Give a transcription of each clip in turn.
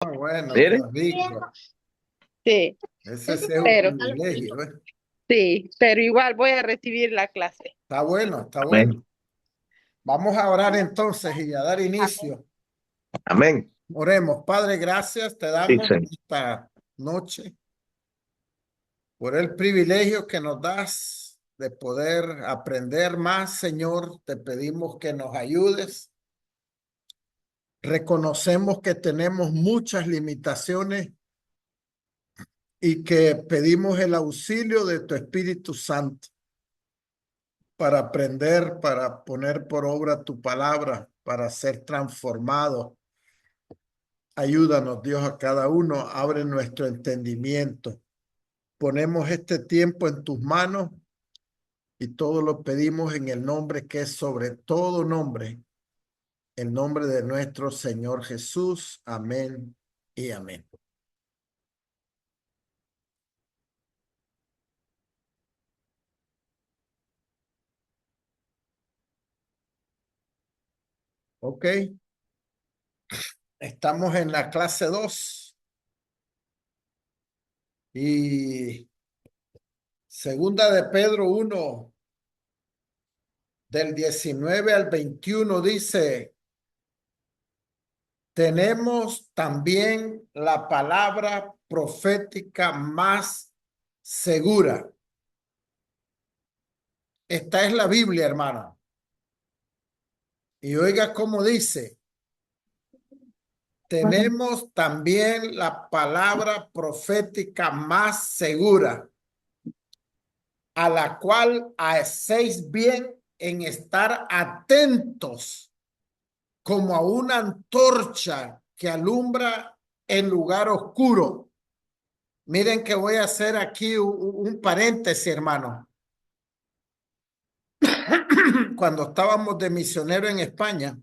Bueno, qué Mire, rico. Sí, Ese sí es un pero privilegio, ¿eh? sí, pero igual voy a recibir la clase. Está bueno, está bueno. amén, Vamos a orar entonces y a dar inicio. amén. Oremos. Padre, gracias te Sí, damos Señor. esta noche por el privilegio que nos das de poder aprender más, Señor. Te pedimos que nos ayudes. Reconocemos que tenemos muchas limitaciones y que pedimos el auxilio de tu Espíritu Santo para aprender, para poner por obra tu palabra, para ser transformado. Ayúdanos, Dios, a cada uno, abre nuestro entendimiento. Ponemos este tiempo en tus manos y todo lo pedimos en el nombre que es sobre todo nombre, el nombre de nuestro Señor Jesús. Amén y amén. Ok, estamos en la clase 2 y segunda de Pedro 1 del 19 al 21 dice: tenemos también la palabra profética más segura. Esta es la Biblia, hermano. Y oiga cómo dice: tenemos también la palabra profética más segura, a la cual hacéis bien en estar atentos como a una antorcha que alumbra en lugar oscuro. Miren que voy a hacer aquí un paréntesis, hermano. Cuando estábamos de misionero en España,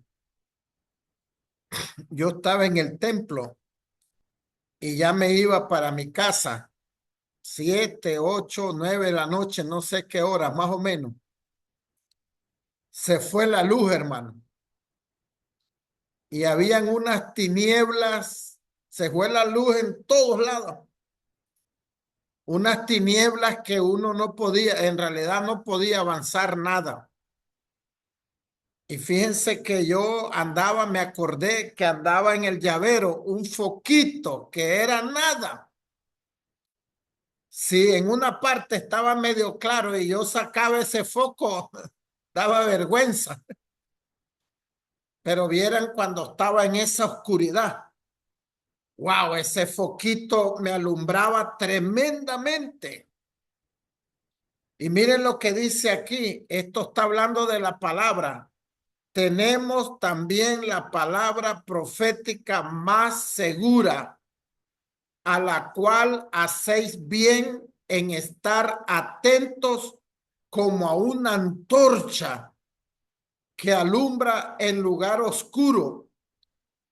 yo estaba en el templo y ya me iba para mi casa, 7, 8, 9 de la noche, no sé qué hora, más o menos. Se fue la luz, hermano. Y habían unas tinieblas, se fue la luz en todos lados. Unas tinieblas que uno no podía, en realidad no podía avanzar nada. Y fíjense que yo andaba, me acordé que andaba en el llavero un foquito que era nada. Sí, en una parte estaba medio claro y yo sacaba ese foco, daba vergüenza. Pero vieran cuando estaba en esa oscuridad. Wow, ese foquito me alumbraba tremendamente. Y miren lo que dice aquí. Esto está hablando de la palabra. Tenemos también la palabra profética más segura, a la cual hacéis bien en estar atentos como a una antorcha que alumbra en lugar oscuro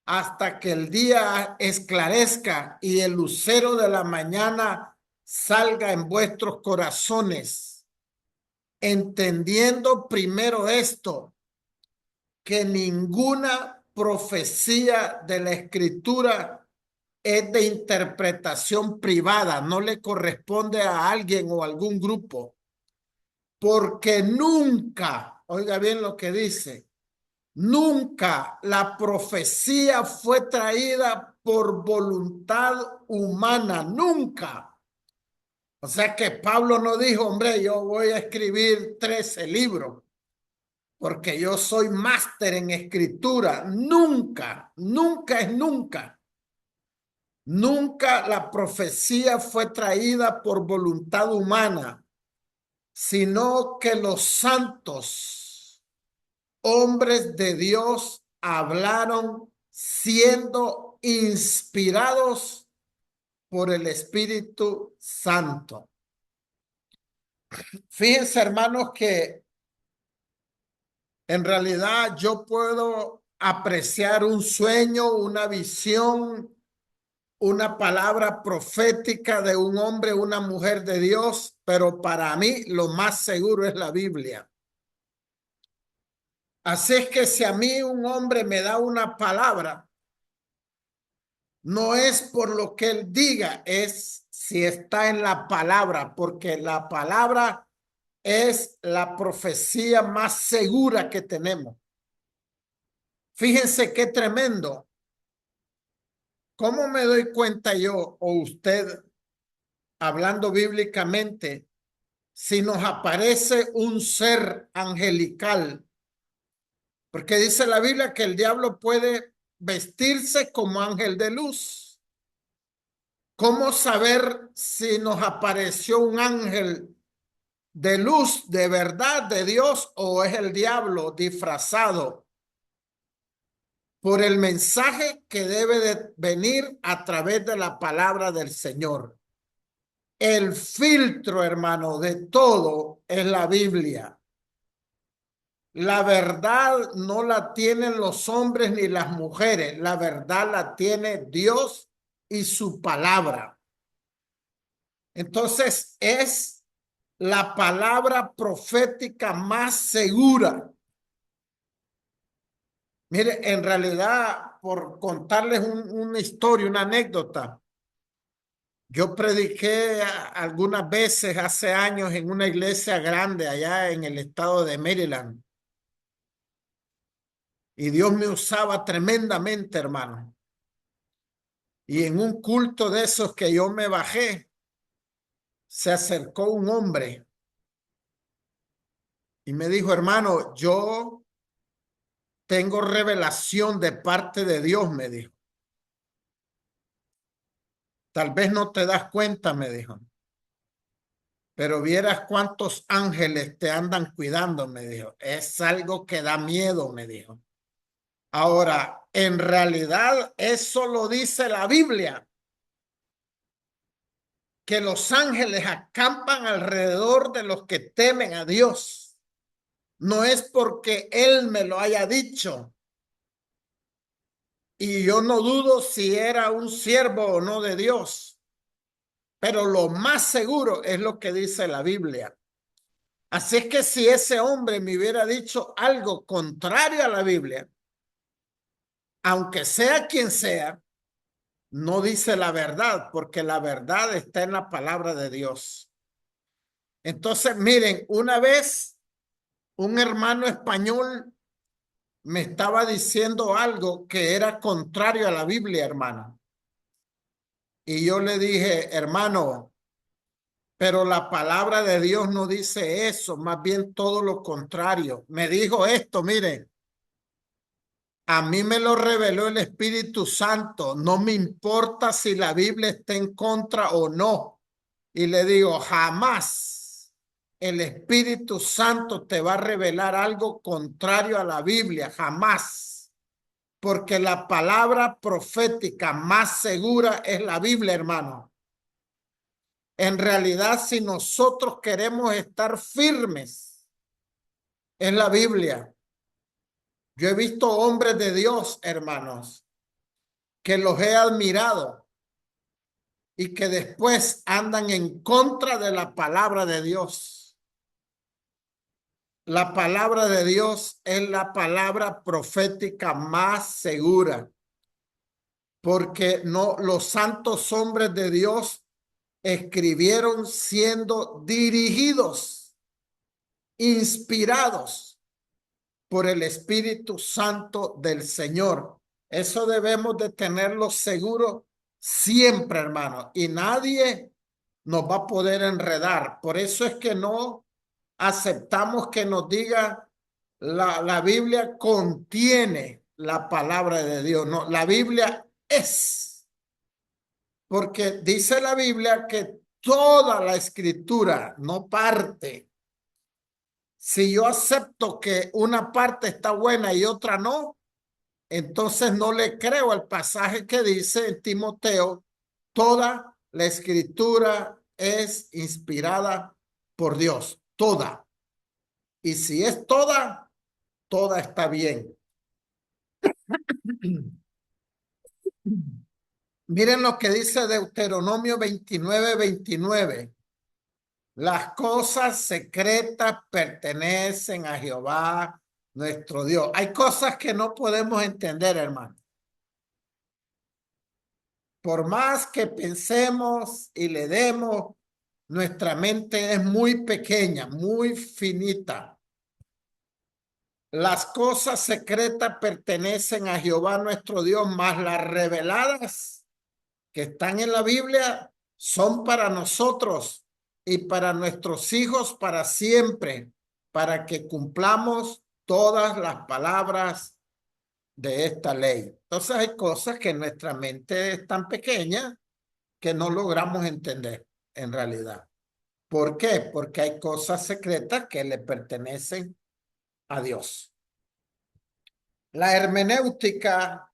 hasta que el día esclarezca y el lucero de la mañana salga en vuestros corazones, entendiendo primero esto, que ninguna profecía de la Escritura es de interpretación privada, no le corresponde a alguien o algún grupo, porque nunca, oiga bien lo que dice, nunca la profecía fue traída por voluntad humana, nunca. O sea que Pablo no dijo, hombre, yo voy a escribir 13 libros porque yo soy máster en escritura. Nunca, nunca es nunca. Nunca la profecía fue traída por voluntad humana, sino que los santos, hombres de Dios, hablaron siendo inspirados por el Espíritu Santo. Fíjense, hermanos, que en realidad yo puedo apreciar un sueño, una visión, una palabra profética de un hombre, una mujer de Dios, pero para mí lo más seguro es la Biblia. Así es que si a mí un hombre me da una palabra, No es por lo que él diga, es si está en la palabra, porque la palabra es la profecía más segura que tenemos. Fíjense qué tremendo. ¿Cómo me doy cuenta yo o usted, hablando bíblicamente, si nos aparece un ser angelical? Porque dice la Biblia que el diablo puede vestirse como ángel de luz. ¿Cómo saber si nos apareció un ángel de luz de verdad de Dios o es el diablo disfrazado? Por el mensaje que debe de venir a través de la palabra del Señor. El filtro, hermano, de todo es la Biblia. La verdad no la tienen los hombres ni las mujeres. La verdad la tiene Dios y su palabra. Entonces es la palabra profética más segura. Mire, en realidad, por contarles una historia, una anécdota, yo prediqué algunas veces hace años en una iglesia grande allá en el estado de Maryland. Y Dios me usaba tremendamente, hermano. Y en un culto de esos que yo me bajé, se acercó un hombre y me dijo, hermano, yo tengo revelación de parte de Dios, me dijo. Tal vez no te das cuenta, me dijo. Pero vieras cuántos ángeles te andan cuidando, me dijo. Es algo que da miedo, me dijo. Ahora, en realidad, eso lo dice la Biblia, que los ángeles acampan alrededor de los que temen a Dios. No es porque Él me lo haya dicho. Y yo no dudo si era un siervo o no de Dios. Pero lo más seguro es lo que dice la Biblia. Así es que si ese hombre me hubiera dicho algo contrario a la Biblia, aunque sea quien sea, no dice la verdad, porque la verdad está en la palabra de Dios. Entonces, miren, una vez un hermano español me estaba diciendo algo que era contrario a la Biblia, hermano. Y yo le dije, hermano, pero la palabra de Dios no dice eso, más bien todo lo contrario. Me dijo esto, miren, a mí me lo reveló el Espíritu Santo, no me importa si la Biblia está en contra o no. Y le digo, jamás el Espíritu Santo te va a revelar algo contrario a la Biblia, jamás. Porque la palabra profética más segura es la Biblia, hermano. En realidad, si nosotros queremos estar firmes en la Biblia, yo he visto hombres de Dios, hermanos, que los he admirado y que después andan en contra de la palabra de Dios. La palabra de Dios es la palabra profética más segura, porque no, los santos hombres de Dios escribieron siendo dirigidos, inspirados por el Espíritu Santo del Señor. Eso debemos de tenerlo seguro siempre, hermano, y nadie nos va a poder enredar. Por eso es que no aceptamos que nos diga la Biblia contiene la palabra de Dios. No, la Biblia es, porque dice la Biblia que toda la escritura, no parte. Si yo acepto que una parte está buena y otra no, entonces no le creo al pasaje que dice en Timoteo, toda la escritura es inspirada por Dios, toda. Y si es toda, toda está bien. Miren lo que dice Deuteronomio 29:29. Las cosas secretas pertenecen a Jehová, nuestro Dios. Hay cosas que no podemos entender, hermano. Por más que pensemos y le demos, nuestra mente es muy pequeña, muy finita. Las cosas secretas pertenecen a Jehová nuestro Dios, mas las reveladas que están en la Biblia son para nosotros y para nuestros hijos para siempre, para que cumplamos todas las palabras de esta ley. Entonces hay cosas que en nuestra mente es tan pequeña que no logramos entender en realidad. ¿Por qué? Porque hay cosas secretas que le pertenecen a Dios. La hermenéutica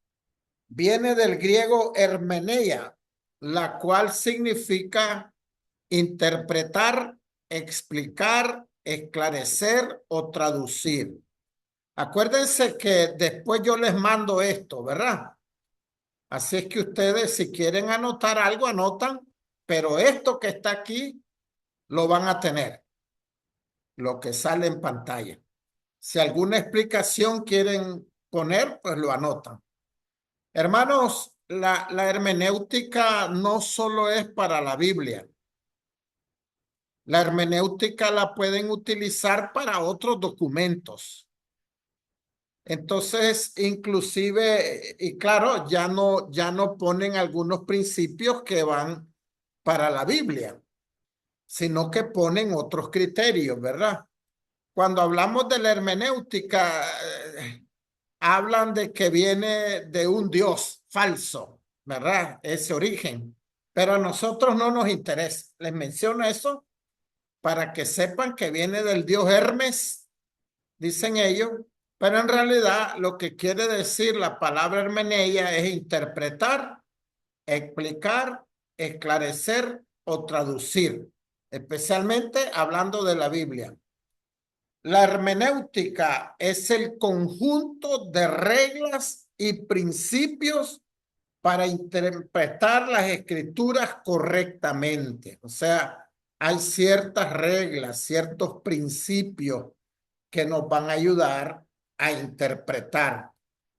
viene del griego hermeneia, la cual significa interpretar, explicar, esclarecer o traducir. Acuérdense que después yo les mando esto, ¿verdad? Así es que ustedes, si quieren anotar algo, anotan, pero esto que está aquí lo van a tener, lo que sale en pantalla. Si alguna explicación quieren poner, pues lo anotan. Hermanos, la hermenéutica no solo es para la Biblia. La hermenéutica la pueden utilizar para otros documentos. Entonces, inclusive, y claro, ya no ponen algunos principios que van para la Biblia, sino que ponen otros criterios, ¿verdad? Cuando hablamos de la hermenéutica, hablan de que viene de un Dios falso, ¿verdad? Ese origen. Pero a nosotros no nos interesa. Les menciono eso para que sepan que viene del Dios Hermes, dicen ellos, pero en realidad lo que quiere decir la palabra hermeneia es interpretar, explicar, esclarecer o traducir, especialmente hablando de la Biblia. La hermenéutica es el conjunto de reglas y principios para interpretar las escrituras correctamente. O sea, hay ciertas reglas, ciertos principios que nos van a ayudar a interpretar.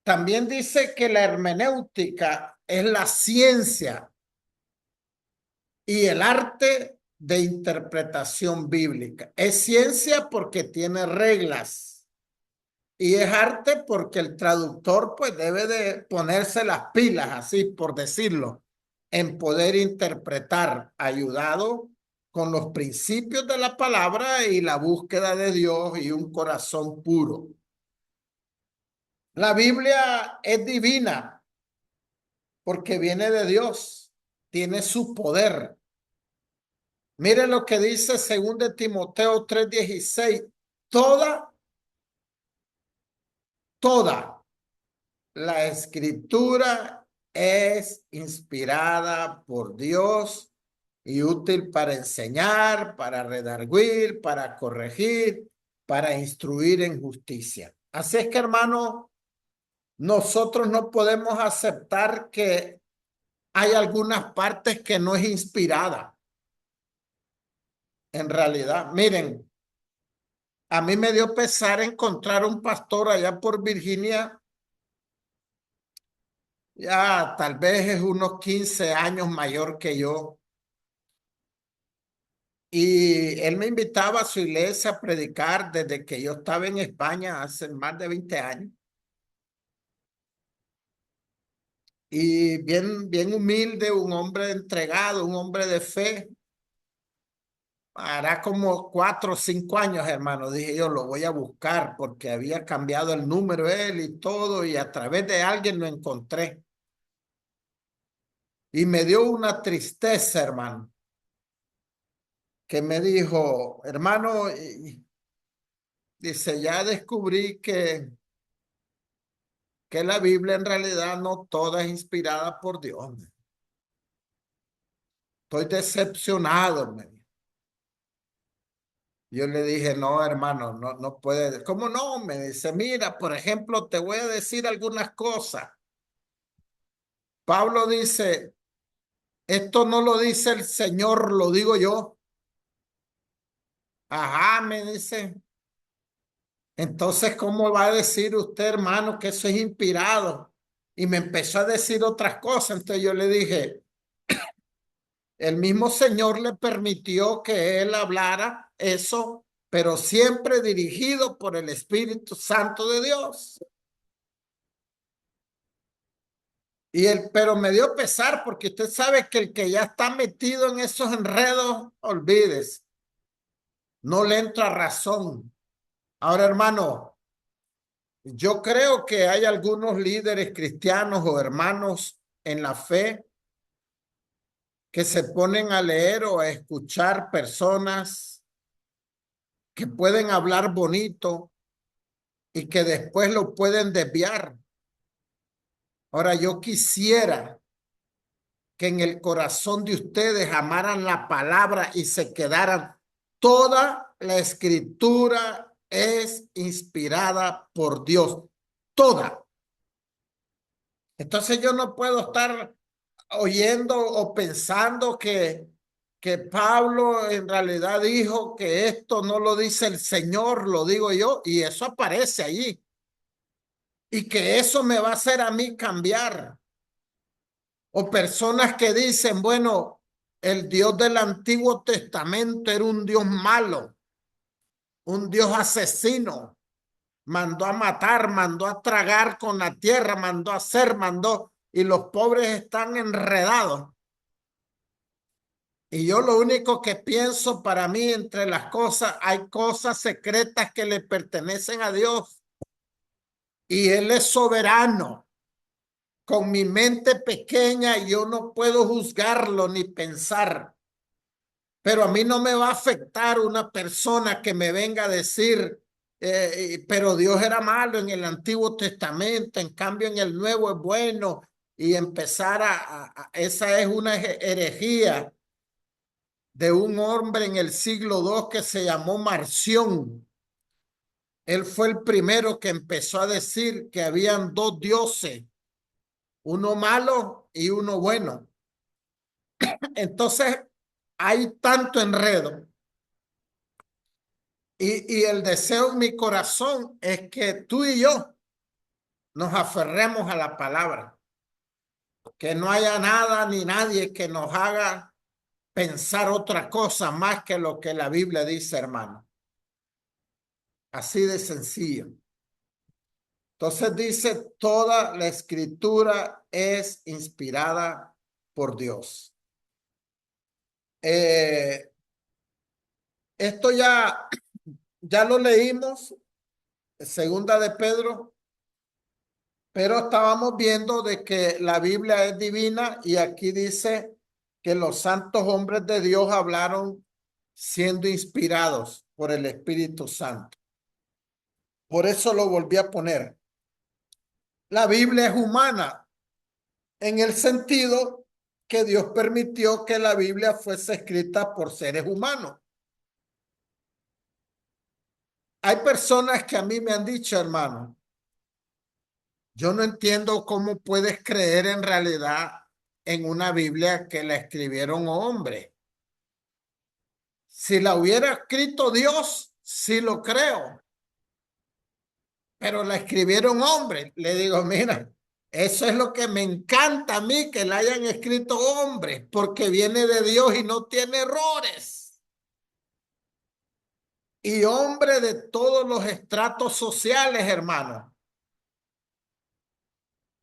También dice que la hermenéutica es la ciencia y el arte de interpretación bíblica. Es ciencia porque tiene reglas y es arte porque el traductor pues debe de ponerse las pilas, así por decirlo, en poder interpretar, ayudado con los principios de la palabra y la búsqueda de Dios y un corazón puro. La Biblia es divina porque viene de Dios, tiene su poder. Mire lo que dice 2 Timoteo 3:16. Toda la escritura es inspirada por Dios y útil para enseñar, para redarguir, para corregir, para instruir en justicia. Así es que, hermano, nosotros no podemos aceptar que hay algunas partes que no es inspirada. En realidad, miren, a mí me dio pesar encontrar un pastor allá por Virginia, ya tal vez es unos 15 años mayor que yo, y él me invitaba a su iglesia a predicar desde que yo estaba en España hace más de 20 años. Y bien humilde, un hombre entregado, un hombre de fe. Hará como 4 o 5 años, hermano, dije yo, lo voy a buscar porque había cambiado el número él y todo, y a través de alguien lo encontré. Y me dio una tristeza, hermano, que me dijo, hermano, dice, ya descubrí que la Biblia en realidad no toda es inspirada por Dios. Estoy decepcionado, me dijo. Yo le dije, no, hermano, no puede. ¿Cómo no? Me dice, mira, por ejemplo, te voy a decir algunas cosas. Pablo dice, esto no lo dice el Señor, lo digo yo. Ajá, me dice. Entonces, ¿cómo va a decir usted, hermano, que eso es inspirado? y me empezó a decir otras cosas. Entonces yo le dije, el mismo Señor le permitió que él hablara eso, pero siempre dirigido por el Espíritu Santo de Dios. Pero me dio pesar porque usted sabe que el que ya está metido en esos enredos, olvídese, no le entra razón. Ahora, hermano, yo creo que hay algunos líderes cristianos o hermanos en la fe que se ponen a leer o a escuchar personas que pueden hablar bonito y que después lo pueden desviar. Ahora, yo quisiera que en el corazón de ustedes amaran la palabra y se quedaran. Toda la escritura es inspirada por Dios. Toda. Entonces yo no puedo estar oyendo o pensando que Pablo en realidad dijo que esto no lo dice el Señor, lo digo yo, y eso aparece allí. Y que eso me va a hacer a mí cambiar. O personas que dicen, bueno, el Dios del Antiguo Testamento era un Dios malo, un Dios asesino, mandó a matar, mandó a tragar con la tierra, mandó a hacer, mandó, y los pobres están enredados. Y yo lo único que pienso, para mí, entre las cosas, hay cosas secretas que le pertenecen a Dios. Y Él es soberano. Con mi mente pequeña yo no puedo juzgarlo ni pensar. Pero a mí no me va a afectar una persona que me venga a decir, pero Dios era malo en el Antiguo Testamento, en cambio en el Nuevo es bueno. Y empezar esa es una herejía de un hombre en el siglo II que se llamó Marción. Él fue el primero que empezó a decir que habían dos dioses, uno malo y uno bueno. Entonces hay tanto enredo. Y el deseo en mi corazón es que tú y yo nos aferremos a la palabra. Que no haya nada ni nadie que nos haga pensar otra cosa más que lo que la Biblia dice, hermano. Así de sencillo. Entonces dice, toda la escritura es inspirada por Dios. Esto ya lo leímos, segunda de Pedro, pero estábamos viendo de que la Biblia es divina y aquí dice que los santos hombres de Dios hablaron siendo inspirados por el Espíritu Santo. Por eso lo volví a poner. La Biblia es humana en el sentido que Dios permitió que la Biblia fuese escrita por seres humanos. Hay personas que a mí me han dicho, hermano, yo no entiendo cómo puedes creer en realidad en una Biblia que la escribieron hombres. Si la hubiera escrito Dios, sí lo creo. Pero la escribieron hombres. Le digo, mira, eso es lo que me encanta a mí, que la hayan escrito hombres, porque viene de Dios y no tiene errores. Y hombres de todos los estratos sociales, hermano.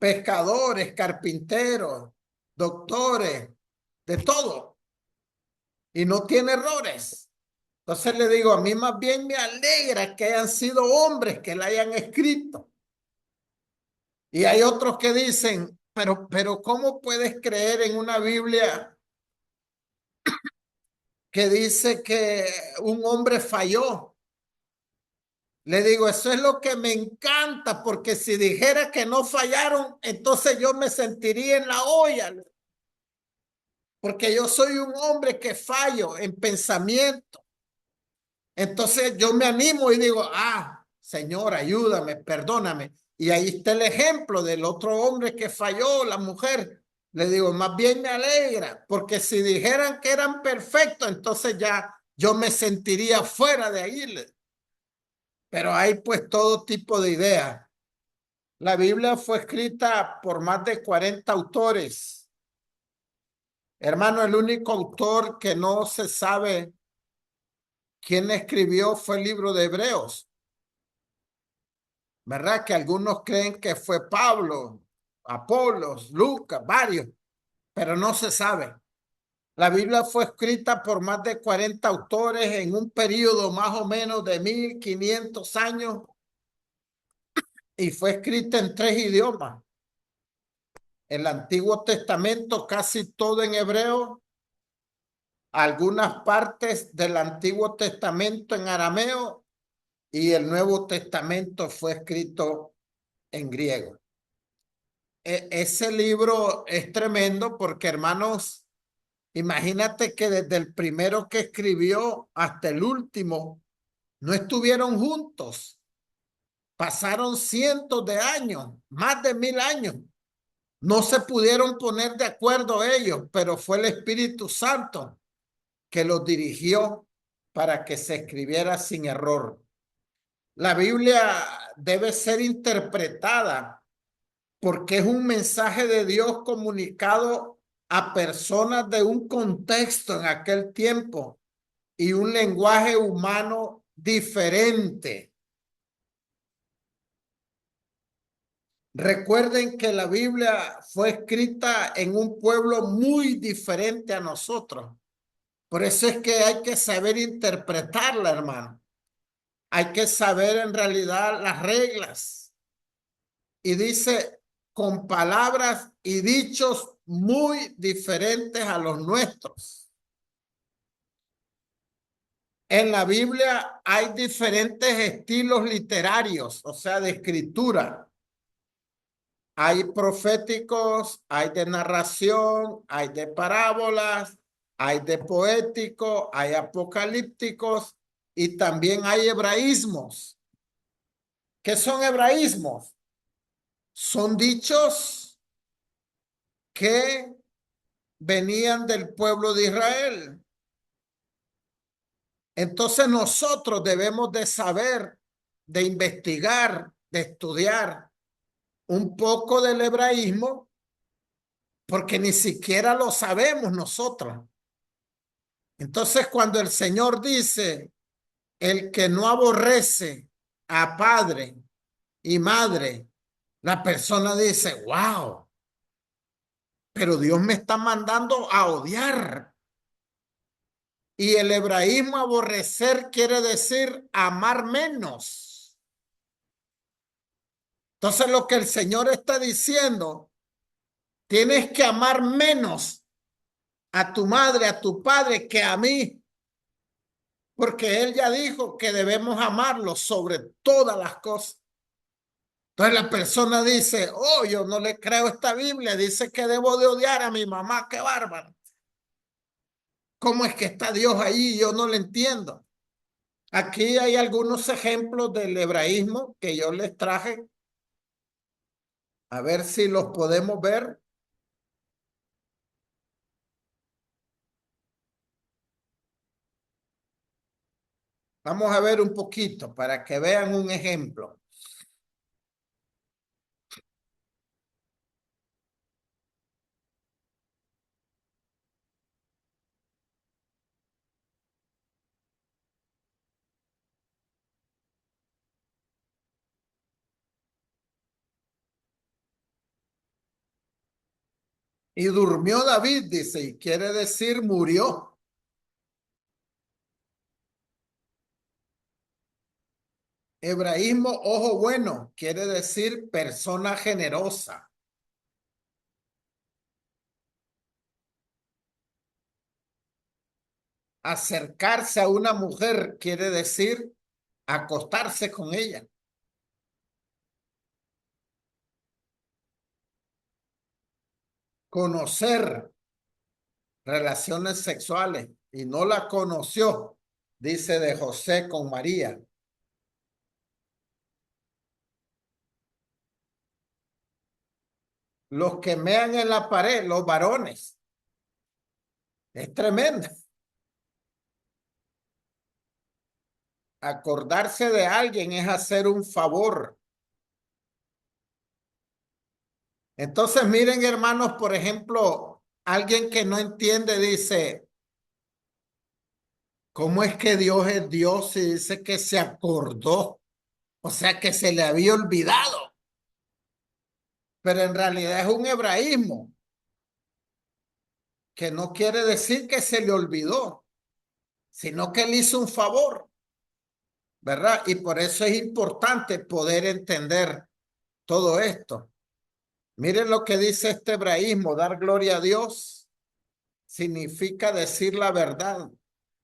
Pescadores, carpinteros, doctores, de todo. Y no tiene errores. Entonces le digo, a mí más bien me alegra que hayan sido hombres que la hayan escrito. Y hay otros que dicen, pero ¿cómo puedes creer en una Biblia que dice que un hombre falló? Le digo, eso es lo que me encanta, porque si dijera que no fallaron, entonces yo me sentiría en la olla. Porque yo soy un hombre que fallo en pensamiento. Entonces yo me animo y digo, Señor, ayúdame, perdóname. Y ahí está el ejemplo del otro hombre que falló, la mujer. Le digo, más bien me alegra, porque si dijeran que eran perfectos, entonces ya yo me sentiría fuera de ahí. Pero hay pues todo tipo de ideas. La Biblia fue escrita por más de 40 autores. Hermano, el único autor que no se sabe quién escribió fue el libro de Hebreos. ¿Verdad? Que algunos creen que fue Pablo, Apolos, Lucas, varios, pero no se sabe. La Biblia fue escrita por más de 40 autores en un periodo más o menos de 1500 años y fue escrita en 3 idiomas. El Antiguo Testamento casi todo en hebreo, algunas partes del Antiguo Testamento en arameo y el Nuevo Testamento fue escrito en griego. Ese libro es tremendo porque, hermanos, imagínate que desde el primero que escribió hasta el último no estuvieron juntos. Pasaron cientos de años, más de 1000 años. No se pudieron poner de acuerdo ellos, pero fue el Espíritu Santo que los dirigió para que se escribiera sin error. La Biblia debe ser interpretada porque es un mensaje de Dios comunicado a personas de un contexto en aquel tiempo y un lenguaje humano diferente. Recuerden que la Biblia fue escrita en un pueblo muy diferente a nosotros. Por eso es que hay que saber interpretarla, hermano. Hay que saber en realidad las reglas. Y dice, con palabras y dichos muy diferentes a los nuestros. En la Biblia hay diferentes estilos literarios, o sea, de escritura. Hay proféticos, hay de narración, hay de parábolas, hay de poético, hay apocalípticos y también hay hebraísmos. ¿Qué son hebraísmos? Son dichos que venían del pueblo de Israel. Entonces nosotros debemos de saber, de investigar, de estudiar un poco del hebraísmo, porque ni siquiera lo sabemos nosotros. Entonces, cuando el Señor dice, el que no aborrece a padre y madre, la persona dice, wow, pero Dios me está mandando a odiar. Y el hebraísmo aborrecer quiere decir amar menos. Entonces, lo que el Señor está diciendo, tienes que amar menos a tu madre, a tu padre, que a mí. Porque Él ya dijo que debemos amarlo sobre todas las cosas. Entonces la persona dice, oh, yo no le creo a esta Biblia, dice que debo de odiar a mi mamá, qué bárbaro. ¿Cómo es que está Dios ahí? Yo no le entiendo. Aquí hay algunos ejemplos del hebraísmo que yo les traje. A ver si los podemos ver. Vamos a ver un poquito para que vean un ejemplo. Y durmió David, dice, y quiere decir murió. Hebraísmo, ojo bueno, quiere decir persona generosa. Acercarse a una mujer quiere decir acostarse con ella. Conocer relaciones sexuales y no la conoció, dice de José con María. Los que mean en la pared, los varones. Es tremendo. Acordarse de alguien es hacer un favor. Entonces, miren, hermanos, por ejemplo, alguien que no entiende dice, ¿cómo es que Dios es Dios y dice que se acordó? O sea, que se le había olvidado. Pero en realidad es un hebraísmo, que no quiere decir que se le olvidó, sino que él hizo un favor, ¿verdad? Y por eso es importante poder entender todo esto. Miren lo que dice este hebraísmo, dar gloria a Dios significa decir la verdad.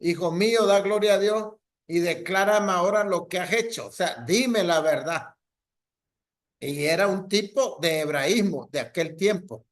Hijo mío, da gloria a Dios y declárame ahora lo que has hecho. O sea, dime la verdad. Y era un tipo de hebraísmo de aquel tiempo.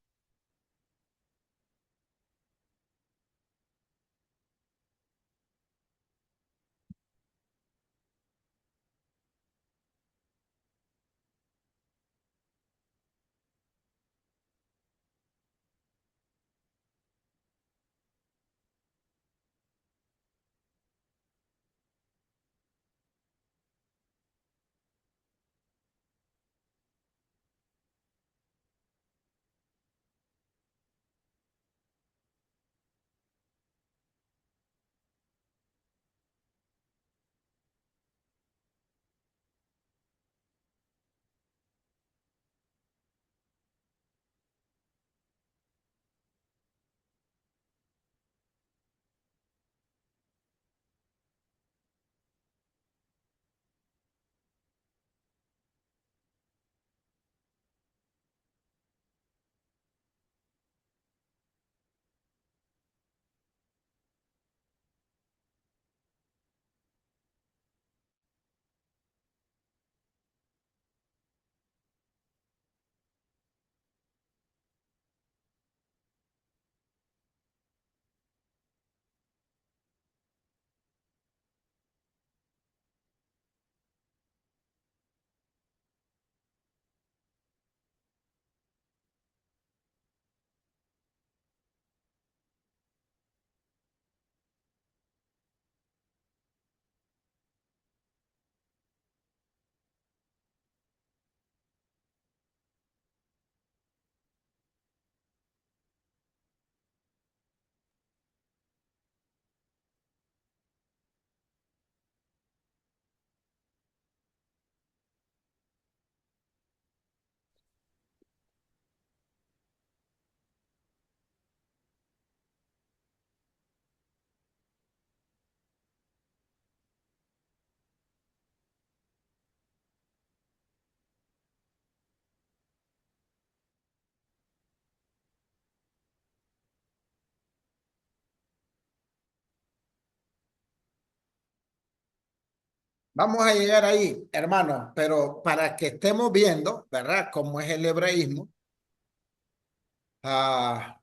Vamos a llegar ahí, hermanos, pero para que estemos viendo, ¿verdad? Cómo es el hebraísmo,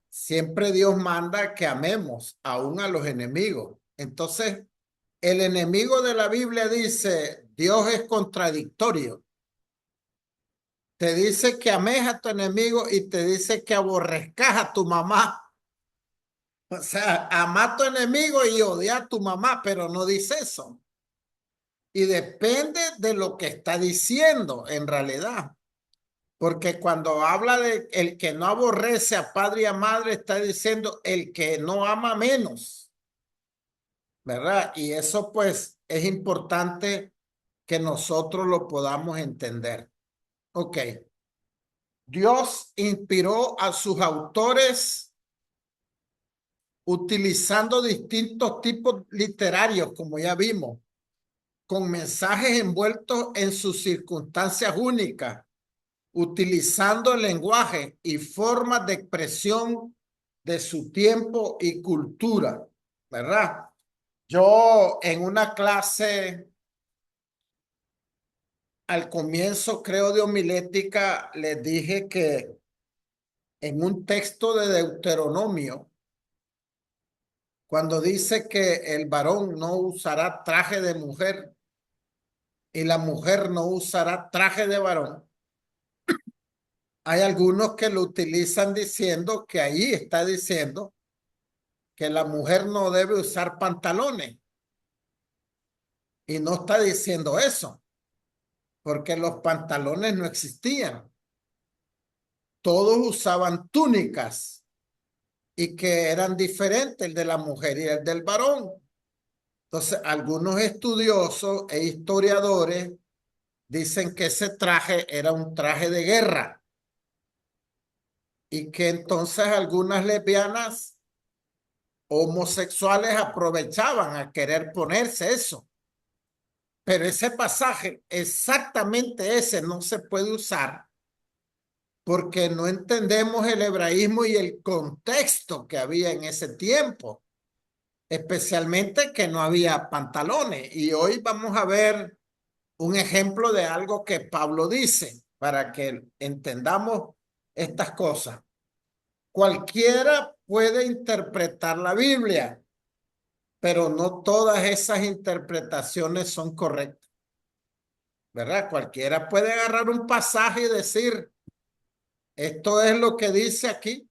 siempre Dios manda que amemos aún a los enemigos. Entonces, el enemigo de la Biblia dice, Dios es contradictorio. Te dice que ames a tu enemigo y te dice que aborrezcas a tu mamá. O sea, ama a tu enemigo y odia a tu mamá, pero no dice eso. Y depende de lo que está diciendo en realidad. Porque cuando habla de el que no aborrece a padre y a madre, está diciendo el que no ama menos, ¿verdad? Y eso pues es importante que nosotros lo podamos entender. Ok. Dios inspiró a sus autores utilizando distintos tipos literarios, como ya vimos, con mensajes envueltos en sus circunstancias únicas, utilizando el lenguaje y formas de expresión de su tiempo y cultura, ¿verdad? Yo en una clase al comienzo, creo, de homilética, les dije que en un texto de Deuteronomio, cuando dice que el varón no usará traje de mujer y la mujer no usará traje de varón, hay algunos que lo utilizan diciendo que ahí está diciendo que la mujer no debe usar pantalones y no está diciendo eso, porque los pantalones no existían. todos usaban túnicas y que eran diferentes el de la mujer y el del varón. Entonces, algunos estudiosos e historiadores dicen que ese traje era un traje de guerra y que entonces algunas lesbianas homosexuales aprovechaban a querer ponerse eso. Pero ese pasaje, exactamente ese, no se puede usar porque no entendemos el hebraísmo y el contexto que había en ese tiempo, especialmente que no había pantalones. Y hoy vamos a ver un ejemplo de algo que Pablo dice para que entendamos estas cosas. Cualquiera puede interpretar la Biblia, pero no todas esas interpretaciones son correctas, ¿verdad? Cualquiera puede agarrar un pasaje y decir, esto es lo que dice aquí,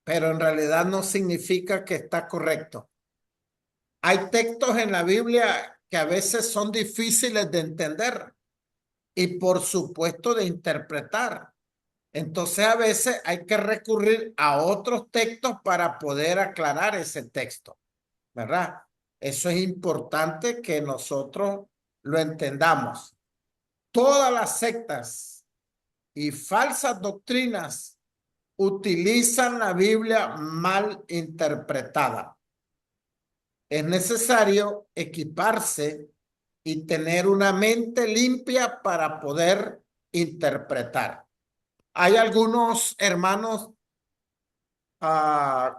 pero en realidad no significa que está correcto. Hay textos en la Biblia que a veces son difíciles de entender y por supuesto de interpretar. Entonces a veces hay que recurrir a otros textos para poder aclarar ese texto, ¿verdad? Eso es importante que nosotros lo entendamos. Todas las sectas y falsas doctrinas utilizan la Biblia mal interpretada. Es necesario equiparse y tener una mente limpia para poder interpretar. Hay algunos hermanos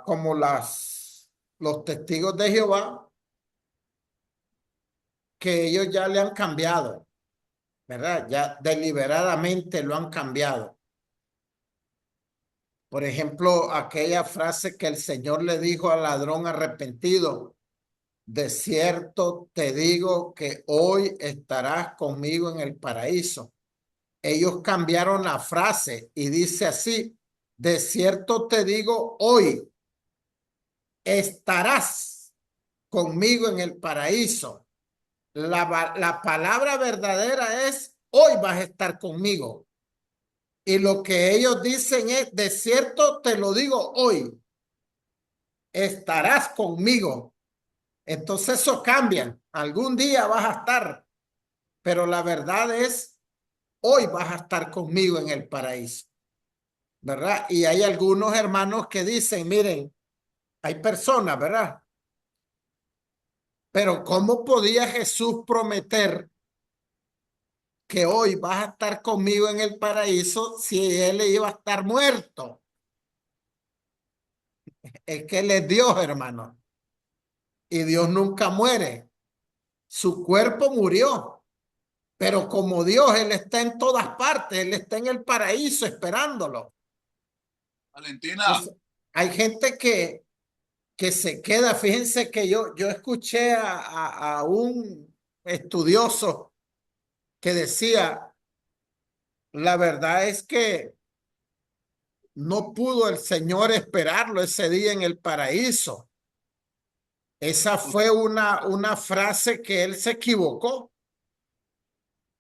como los testigos de Jehová que ellos ya le han cambiado, ¿verdad? Ya deliberadamente lo han cambiado. Por ejemplo, aquella frase que el Señor le dijo al ladrón arrepentido, de cierto te digo que hoy estarás conmigo en el paraíso. Ellos cambiaron la frase y dice así, de cierto te digo hoy estarás conmigo en el paraíso. La palabra verdadera es hoy vas a estar conmigo. Y lo que ellos dicen es, de cierto te lo digo hoy, estarás conmigo. Entonces eso cambia. Algún día vas a estar, pero la verdad es, hoy vas a estar conmigo en el paraíso, ¿verdad? Y hay algunos hermanos que dicen, miren, hay personas, ¿verdad? Pero ¿cómo podía Jesús prometer que hoy vas a estar conmigo en el paraíso si él iba a estar muerto? Es que él es Dios, hermano. Y Dios nunca muere. Su cuerpo murió. Pero como Dios, Él está en todas partes. Él está en el paraíso esperándolo. Valentina. Entonces, hay gente que se queda. Fíjense que yo escuché a un estudioso que decía, la verdad es que no pudo el Señor esperarlo ese día en el paraíso. Esa fue una frase que él se equivocó,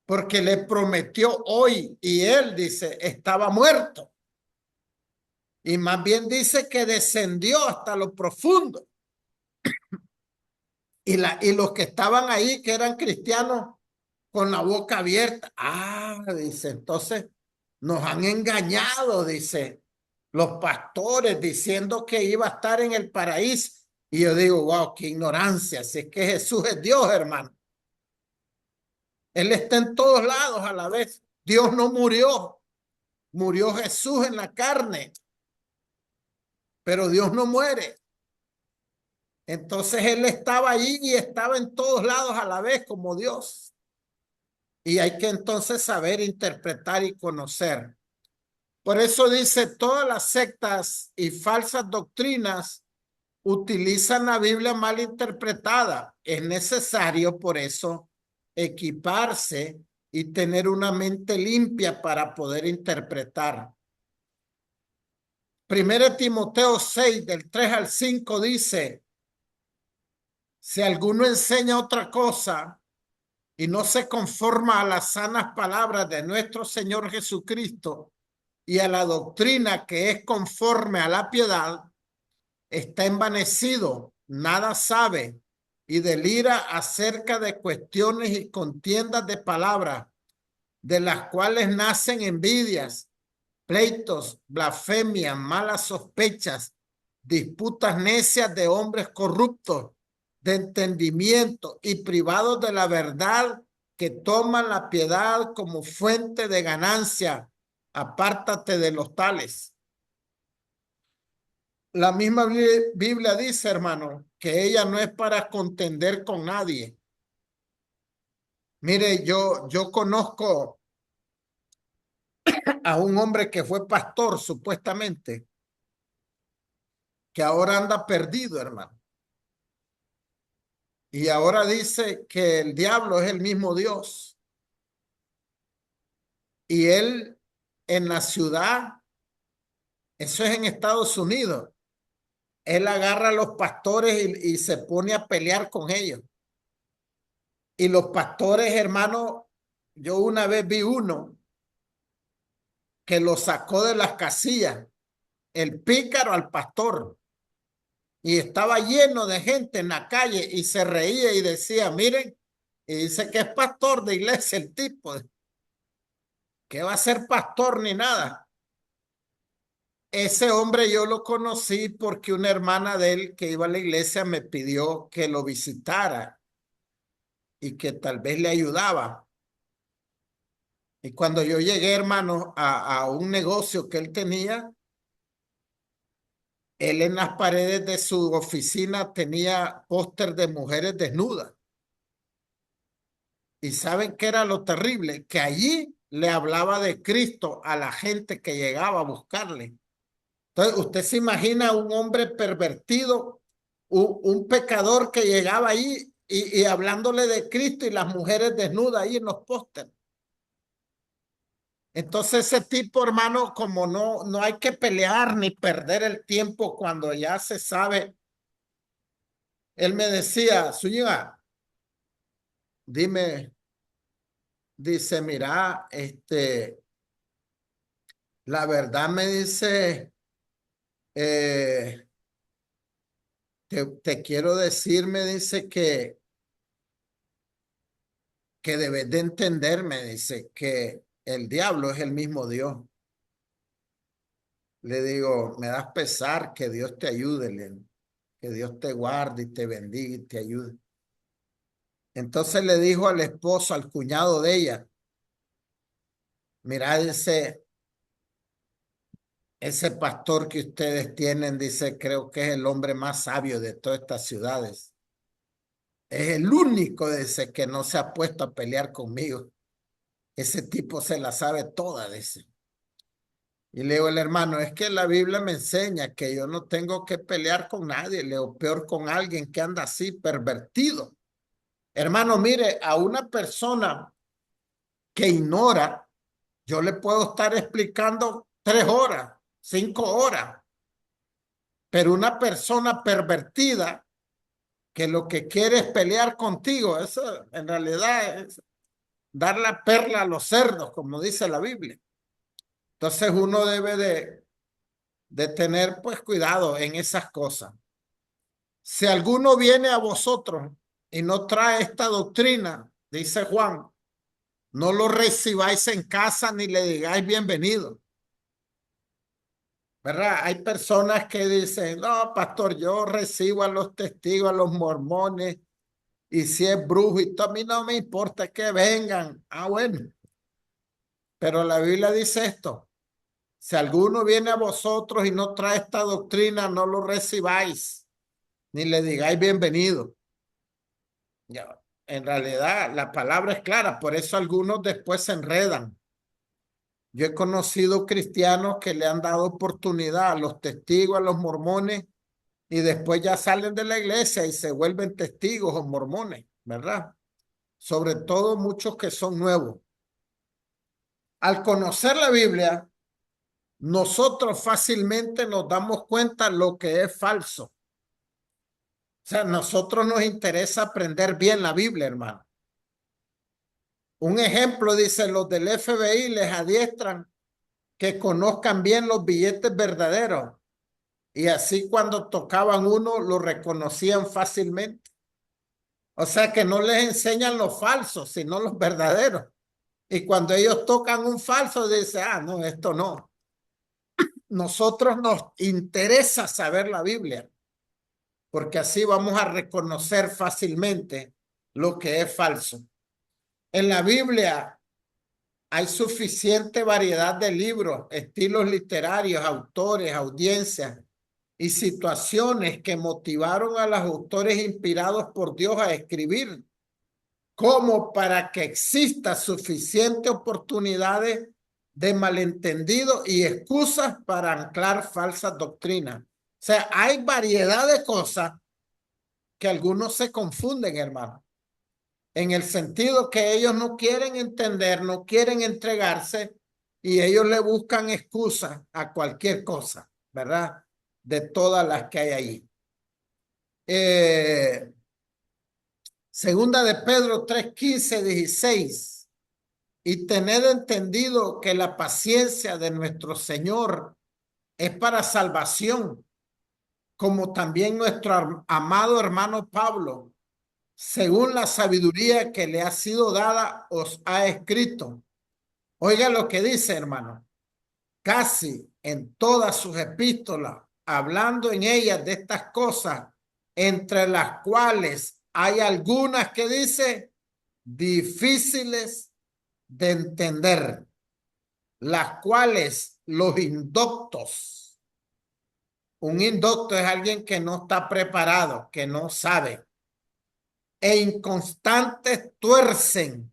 porque le prometió hoy y él dice, estaba muerto. Y más bien dice que descendió hasta lo profundo. Y los que estaban ahí, que eran cristianos, con la boca abierta. Dice, entonces nos han engañado, dice, los pastores diciendo que iba a estar en el paraíso. Y yo digo, wow, qué ignorancia. Si es que Jesús es Dios, hermano. Él está en todos lados a la vez. Dios no murió. Murió Jesús en la carne. Pero Dios no muere. Entonces Él estaba allí y estaba en todos lados a la vez como Dios. Y hay que entonces saber interpretar y conocer. Por eso dice, todas las sectas y falsas doctrinas utilizan la Biblia mal interpretada. Es necesario, por eso, equiparse y tener una mente limpia para poder interpretar. 1 Timoteo 6, del 3 al 5 dice, si alguno enseña otra cosa y no se conforma a las sanas palabras de nuestro Señor Jesucristo y a la doctrina que es conforme a la piedad, está envanecido, nada sabe y delira acerca de cuestiones y contiendas de palabras, de las cuales nacen envidias, pleitos, blasfemias, malas sospechas, disputas necias de hombres corruptos, de entendimiento y privados de la verdad, que toman la piedad como fuente de ganancia. Apártate de los tales. La misma Biblia dice, hermano, que ella no es para contender con nadie. Mire, yo conozco a un hombre que fue pastor, supuestamente, que ahora anda perdido, hermano. Y ahora dice que el diablo es el mismo Dios. Y él en la ciudad, eso es en Estados Unidos, él agarra a los pastores y se pone a pelear con ellos. Y los pastores, hermano, yo una vez vi uno que lo sacó de las casillas, el pícaro al pastor. Y estaba lleno de gente en la calle y se reía y decía, miren, y dice que es pastor de iglesia el tipo, que va a ser pastor ni nada. Ese hombre yo lo conocí porque una hermana de él que iba a la iglesia me pidió que lo visitara y que tal vez le ayudaba. Y cuando yo llegué, hermano, a un negocio que él tenía, él en las paredes de su oficina tenía póster de mujeres desnudas. ¿Y saben qué era lo terrible? Que allí le hablaba de Cristo a la gente que llegaba a buscarle. Entonces, usted se imagina un hombre pervertido, un pecador que llegaba ahí y hablándole de Cristo y las mujeres desnudas ahí en los pósteres. Entonces ese tipo, hermano, como no hay que pelear ni perder el tiempo cuando ya se sabe, él me decía, Zúñiga, dime, dice, mira, la verdad me dice, eh, te quiero decir, me dice que debes de entenderme, dice, que el diablo es el mismo Dios. Le digo, me das pesar, que Dios te ayude, que Dios te guarde y te bendiga y te ayude. Entonces le dijo al esposo, al cuñado de ella, mira, ese pastor que ustedes tienen, dice, creo que es el hombre más sabio de todas estas ciudades. Es el único, dice, que no se ha puesto a pelear conmigo. Ese tipo se la sabe toda, dice. Y le digo, el hermano, es que la Biblia me enseña que yo no tengo que pelear con nadie, le digo, peor con alguien que anda así pervertido. Hermano, mire, a una persona que ignora, yo le puedo estar explicando 3 horas, 5 horas, pero una persona pervertida que lo que quiere es pelear contigo, eso en realidad es dar la perla a los cerdos, como dice la Biblia. Entonces uno debe de tener pues cuidado en esas cosas. Si alguno viene a vosotros y no trae esta doctrina, dice Juan, no lo recibáis en casa ni le digáis bienvenido. ¿Verdad? Hay personas que dicen, no, pastor, yo recibo a los testigos, a los mormones, y si es brujo y todo, a mí no me importa que vengan. Ah, bueno. Pero la Biblia dice esto, si alguno viene a vosotros y no trae esta doctrina, no lo recibáis, ni le digáis bienvenido. Ya, en realidad, la palabra es clara, por eso algunos después se enredan. Yo he conocido cristianos que le han dado oportunidad a los testigos, a los mormones, y después ya salen de la iglesia y se vuelven testigos o mormones, ¿verdad? Sobre todo muchos que son nuevos. Al conocer la Biblia, nosotros fácilmente nos damos cuenta lo que es falso. O sea, a nosotros nos interesa aprender bien la Biblia, hermano. Un ejemplo, dice, los del FBI les adiestran que conozcan bien los billetes verdaderos. Y así cuando tocaban uno, lo reconocían fácilmente. O sea que no les enseñan los falsos, sino los verdaderos. Y cuando ellos tocan un falso, dicen, ah, no, esto no. Nosotros nos interesa saber la Biblia, porque así vamos a reconocer fácilmente lo que es falso. En la Biblia hay suficiente variedad de libros, estilos literarios, autores, audiencias y situaciones que motivaron a los autores inspirados por Dios a escribir, como para que exista suficientes oportunidades de malentendido y excusas para anclar falsas doctrinas. O sea, hay variedad de cosas que algunos se confunden, hermano, en el sentido que ellos no quieren entender, no quieren entregarse y ellos le buscan excusas a cualquier cosa, ¿verdad? De todas las que hay ahí. Segunda de Pedro 3, 15, 16. Y tened entendido que la paciencia de nuestro Señor es para salvación, como también nuestro amado hermano Pablo, según la sabiduría que le ha sido dada, os ha escrito. Oiga lo que dice, hermano. Casi en todas sus epístolas, hablando en ellas de estas cosas, entre las cuales hay algunas que dice difíciles de entender, las cuales los indoctos, un indocto es alguien que no está preparado, que no sabe, e inconstantes tuercen,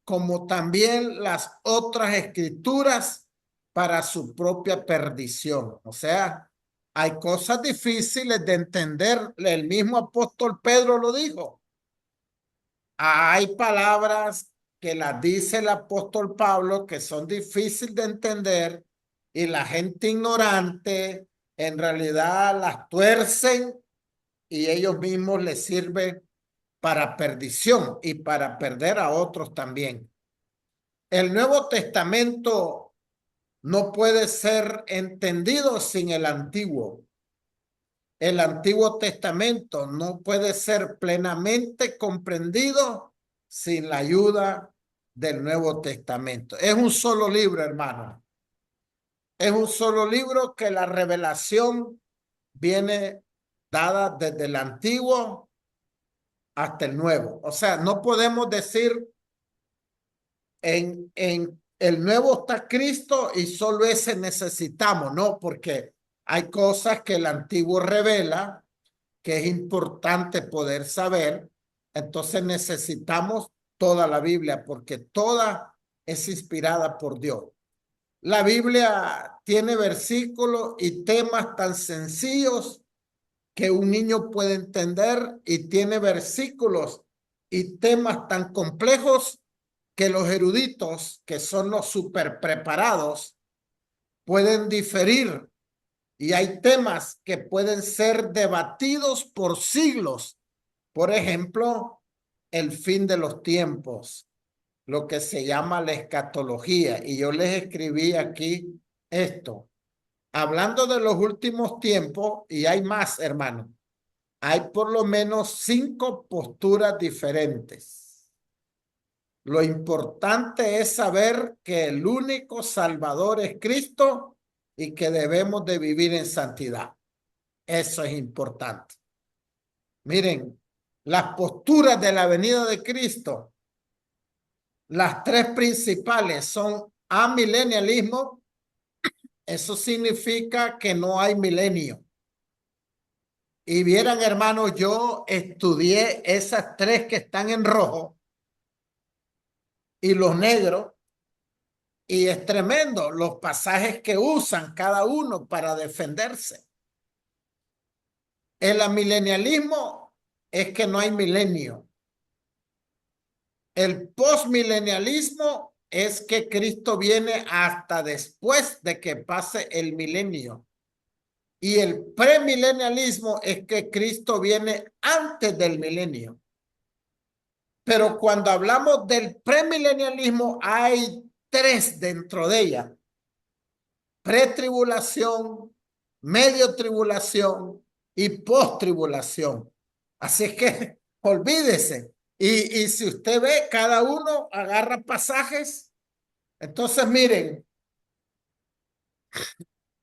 como también las otras escrituras, para su propia perdición. O sea, hay cosas difíciles de entender. El mismo apóstol Pedro lo dijo. Hay palabras que las dice el apóstol Pablo que son difíciles de entender y la gente ignorante en realidad las tuercen y ellos mismos les sirven para perdición y para perder a otros también. El Nuevo Testamento no puede ser entendido sin el Antiguo. El Antiguo Testamento no puede ser plenamente comprendido sin la ayuda del Nuevo Testamento. Es un solo libro, hermano. Es un solo libro que la revelación viene dada desde el Antiguo hasta el Nuevo. O sea, no podemos decir en el Nuevo está Cristo y solo ese necesitamos, ¿no? Porque hay cosas que el Antiguo revela que es importante poder saber. Entonces necesitamos toda la Biblia porque toda es inspirada por Dios. La Biblia tiene versículos y temas tan sencillos que un niño puede entender y tiene versículos y temas tan complejos que los eruditos, que son los super preparados, pueden diferir y hay temas que pueden ser debatidos por siglos. Por ejemplo, el fin de los tiempos, lo que se llama la escatología. Y yo les escribí aquí esto. Hablando de los últimos tiempos, y hay más, hermano, hay por lo menos 5 posturas diferentes. Lo importante es saber que el único Salvador es Cristo y que debemos de vivir en santidad. Eso es importante. Miren, las posturas de la venida de Cristo, las 3 principales son amilenialismo. Eso significa que no hay milenio. Y vieran, hermanos, yo estudié esas 3 que están en rojo y los negros. Y es tremendo los pasajes que usan cada uno para defenderse. El amilenialismo es que no hay milenio. El postmilenialismo es que Cristo viene hasta después de que pase el milenio. Y el premilenialismo es que Cristo viene antes del milenio. Pero cuando hablamos del premilenialismo hay 3 dentro de ella. pretribulación, medio tribulación y post-tribulación. Así es que olvídese. Y si usted ve, cada uno agarra pasajes. Entonces, miren,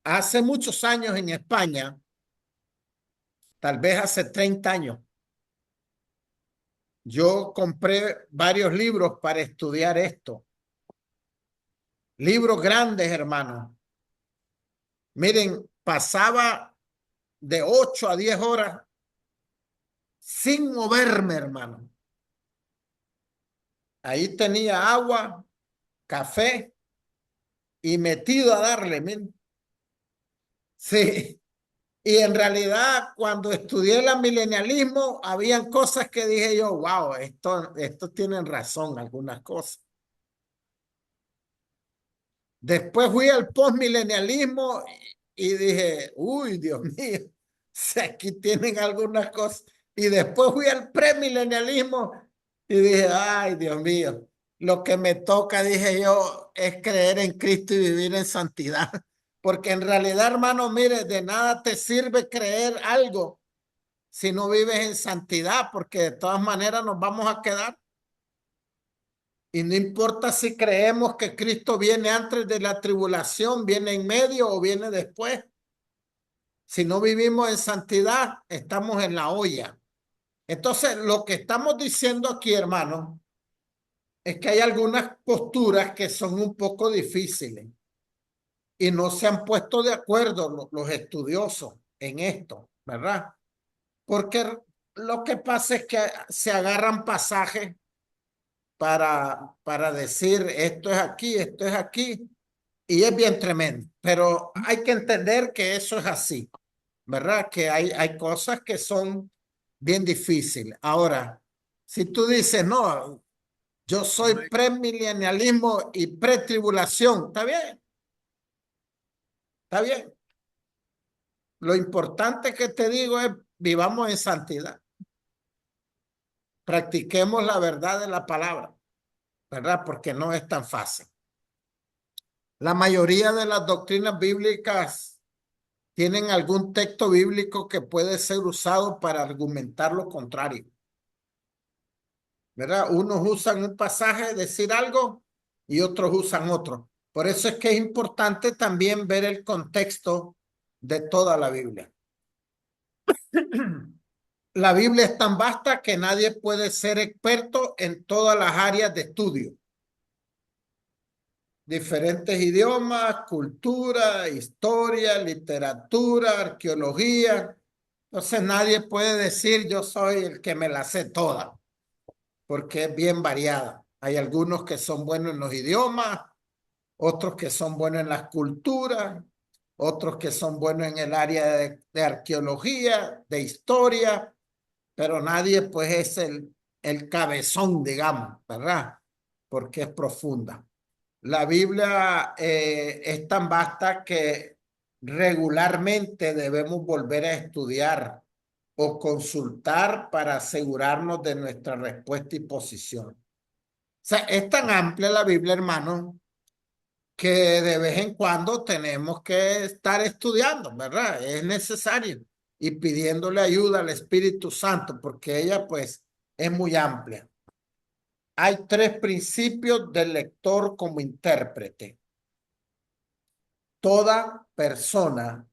hace muchos años en España, tal vez hace 30 años, yo compré varios libros para estudiar esto. Libros grandes, hermano. Miren, pasaba de 8 a 10 horas sin moverme, hermano. Ahí tenía agua, café y metido a darle, miren. Sí. Y en realidad, cuando estudié el milenialismo, habían cosas que dije yo, wow, esto tienen razón, algunas cosas. Después fui al postmilenialismo y dije, uy, Dios mío, si aquí tienen algunas cosas. Y después fui al premilenialismo y dije, ay, Dios mío, lo que me toca, dije yo, es creer en Cristo y vivir en santidad. Porque en realidad, hermano, mire, de nada te sirve creer algo si no vives en santidad, porque de todas maneras nos vamos a quedar. Y no importa si creemos que Cristo viene antes de la tribulación, viene en medio o viene después. Si no vivimos en santidad, estamos en la olla. Entonces, lo que estamos diciendo aquí, hermano, es que hay algunas posturas que son un poco difíciles y no se han puesto de acuerdo los estudiosos en esto, ¿verdad? Porque lo que pasa es que se agarran pasajes para decir esto es aquí, y es bien tremendo. Pero hay que entender que eso es así, ¿verdad? Que hay cosas que son bien difíciles. Ahora, si tú dices, no, yo soy premilenialismo y pretribulación, está bien, está bien. Lo importante que te digo es vivamos en santidad. Practiquemos la verdad de la palabra, ¿verdad? Porque no es tan fácil. La mayoría de las doctrinas bíblicas tienen algún texto bíblico que puede ser usado para argumentar lo contrario, ¿verdad? Unos usan un pasaje, decir algo, y otros usan otro. Por eso es que es importante también ver el contexto de toda la Biblia. La Biblia es tan vasta que nadie puede ser experto en todas las áreas de estudio. Diferentes idiomas, cultura, historia, literatura, arqueología. Entonces nadie puede decir yo soy el que me la sé toda, porque es bien variada. Hay algunos que son buenos en los idiomas, otros que son buenos en las culturas, otros que son buenos en el área de arqueología, de historia, pero nadie pues es el cabezón, digamos, ¿verdad? Porque es profunda. La Biblia es tan vasta que regularmente debemos volver a estudiar o consultar para asegurarnos de nuestra respuesta y posición. O sea, es tan amplia la Biblia, hermano, que de vez en cuando tenemos que estar estudiando, ¿verdad? Es necesario y pidiéndole ayuda al Espíritu Santo porque ella pues es muy amplia. Hay 3 principios del lector como intérprete. Toda persona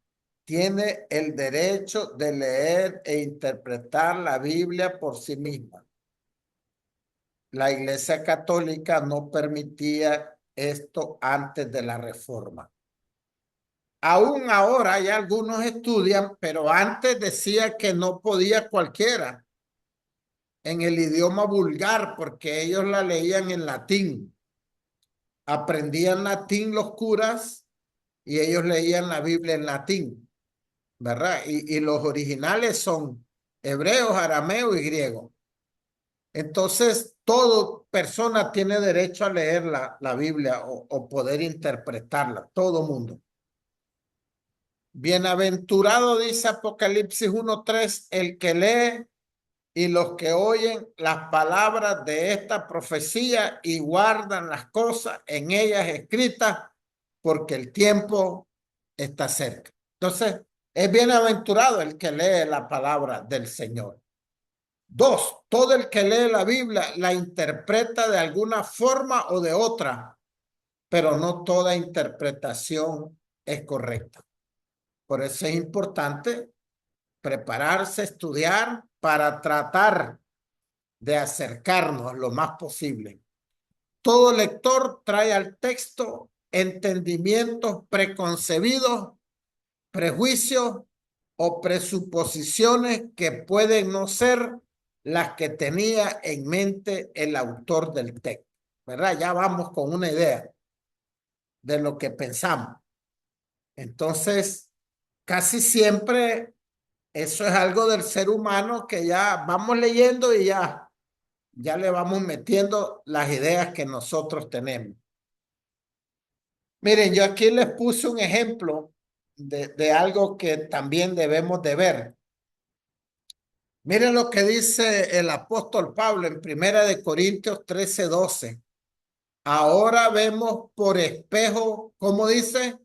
tiene el derecho de leer e interpretar la Biblia por sí misma. La Iglesia Católica no permitía esto antes de la Reforma. Aún ahora hay algunos estudian, pero antes decía que no podía cualquiera en el idioma vulgar porque ellos la leían en latín. Aprendían latín los curas y ellos leían la Biblia en latín, ¿verdad? Y los originales son hebreos, arameo y griego. Entonces, toda persona tiene derecho a leer la Biblia o poder interpretarla, todo mundo. Bienaventurado, dice Apocalipsis 1:3, el que lee y los que oyen las palabras de esta profecía y guardan las cosas en ellas escritas, porque el tiempo está cerca. Entonces, es bienaventurado el que lee la palabra del Señor. 2, todo el que lee la Biblia la interpreta de alguna forma o de otra, pero no toda interpretación es correcta. Por eso es importante prepararse, estudiar para tratar de acercarnos lo más posible. Todo lector trae al texto entendimientos preconcebidos, prejuicios o presuposiciones que pueden no ser las que tenía en mente el autor del texto, ¿verdad? Ya vamos con una idea de lo que pensamos. Entonces, casi siempre eso es algo del ser humano que ya vamos leyendo y ya le vamos metiendo las ideas que nosotros tenemos. Miren, yo aquí les puse un ejemplo de algo que también debemos de ver. Miren lo que dice el apóstol Pablo en 1 Corintios 13:12. Ahora vemos por espejo, ¿cómo dice?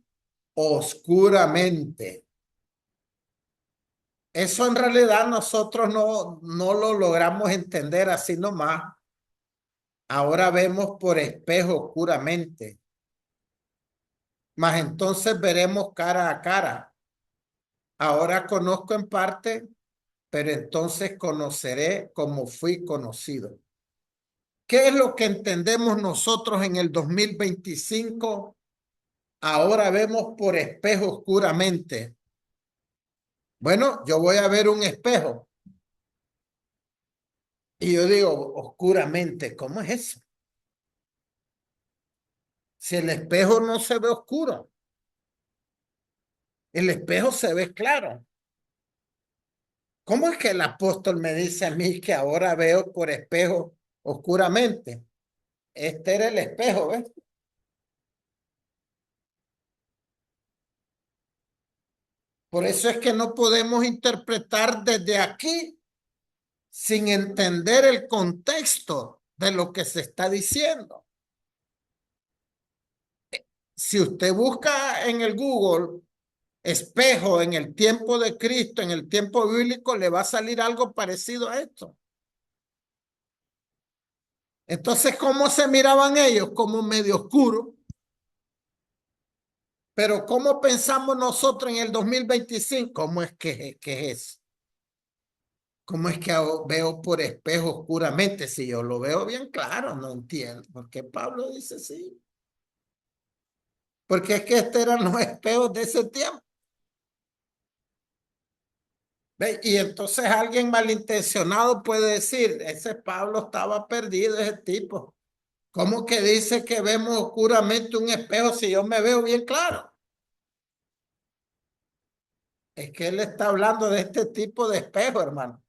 Oscuramente. Eso en realidad nosotros no lo logramos entender así nomás. Ahora vemos por espejo oscuramente. Mas entonces veremos cara a cara. Ahora conozco en parte, pero entonces conoceré como fui conocido. ¿Qué es lo que entendemos nosotros en el 2025? Ahora vemos por espejo oscuramente. Bueno, yo voy a ver un espejo y yo digo, oscuramente, ¿cómo es eso? Si el espejo no se ve oscuro, el espejo se ve claro. ¿Cómo es que el apóstol me dice a mí que ahora veo por espejo oscuramente? Este era el espejo, ¿ves? Por eso es que no podemos interpretar desde aquí sin entender el contexto de lo que se está diciendo. Si usted busca en el Google espejo en el tiempo de Cristo, en el tiempo bíblico, le va a salir algo parecido a esto. Entonces, ¿cómo se miraban ellos? Como medio oscuro. Pero ¿cómo pensamos nosotros en el 2025? ¿Cómo es que es? ¿Cómo es que veo por espejo oscuramente? Si yo lo veo bien claro, no entiendo. ¿Por qué Pablo dice sí? Porque es que estos eran los espejos de ese tiempo. ¿Ve? Y entonces alguien malintencionado puede decir, ese Pablo estaba perdido, ese tipo. ¿Cómo que dice que vemos oscuramente un espejo si yo me veo bien claro? Es que él está hablando de este tipo de espejo, hermano.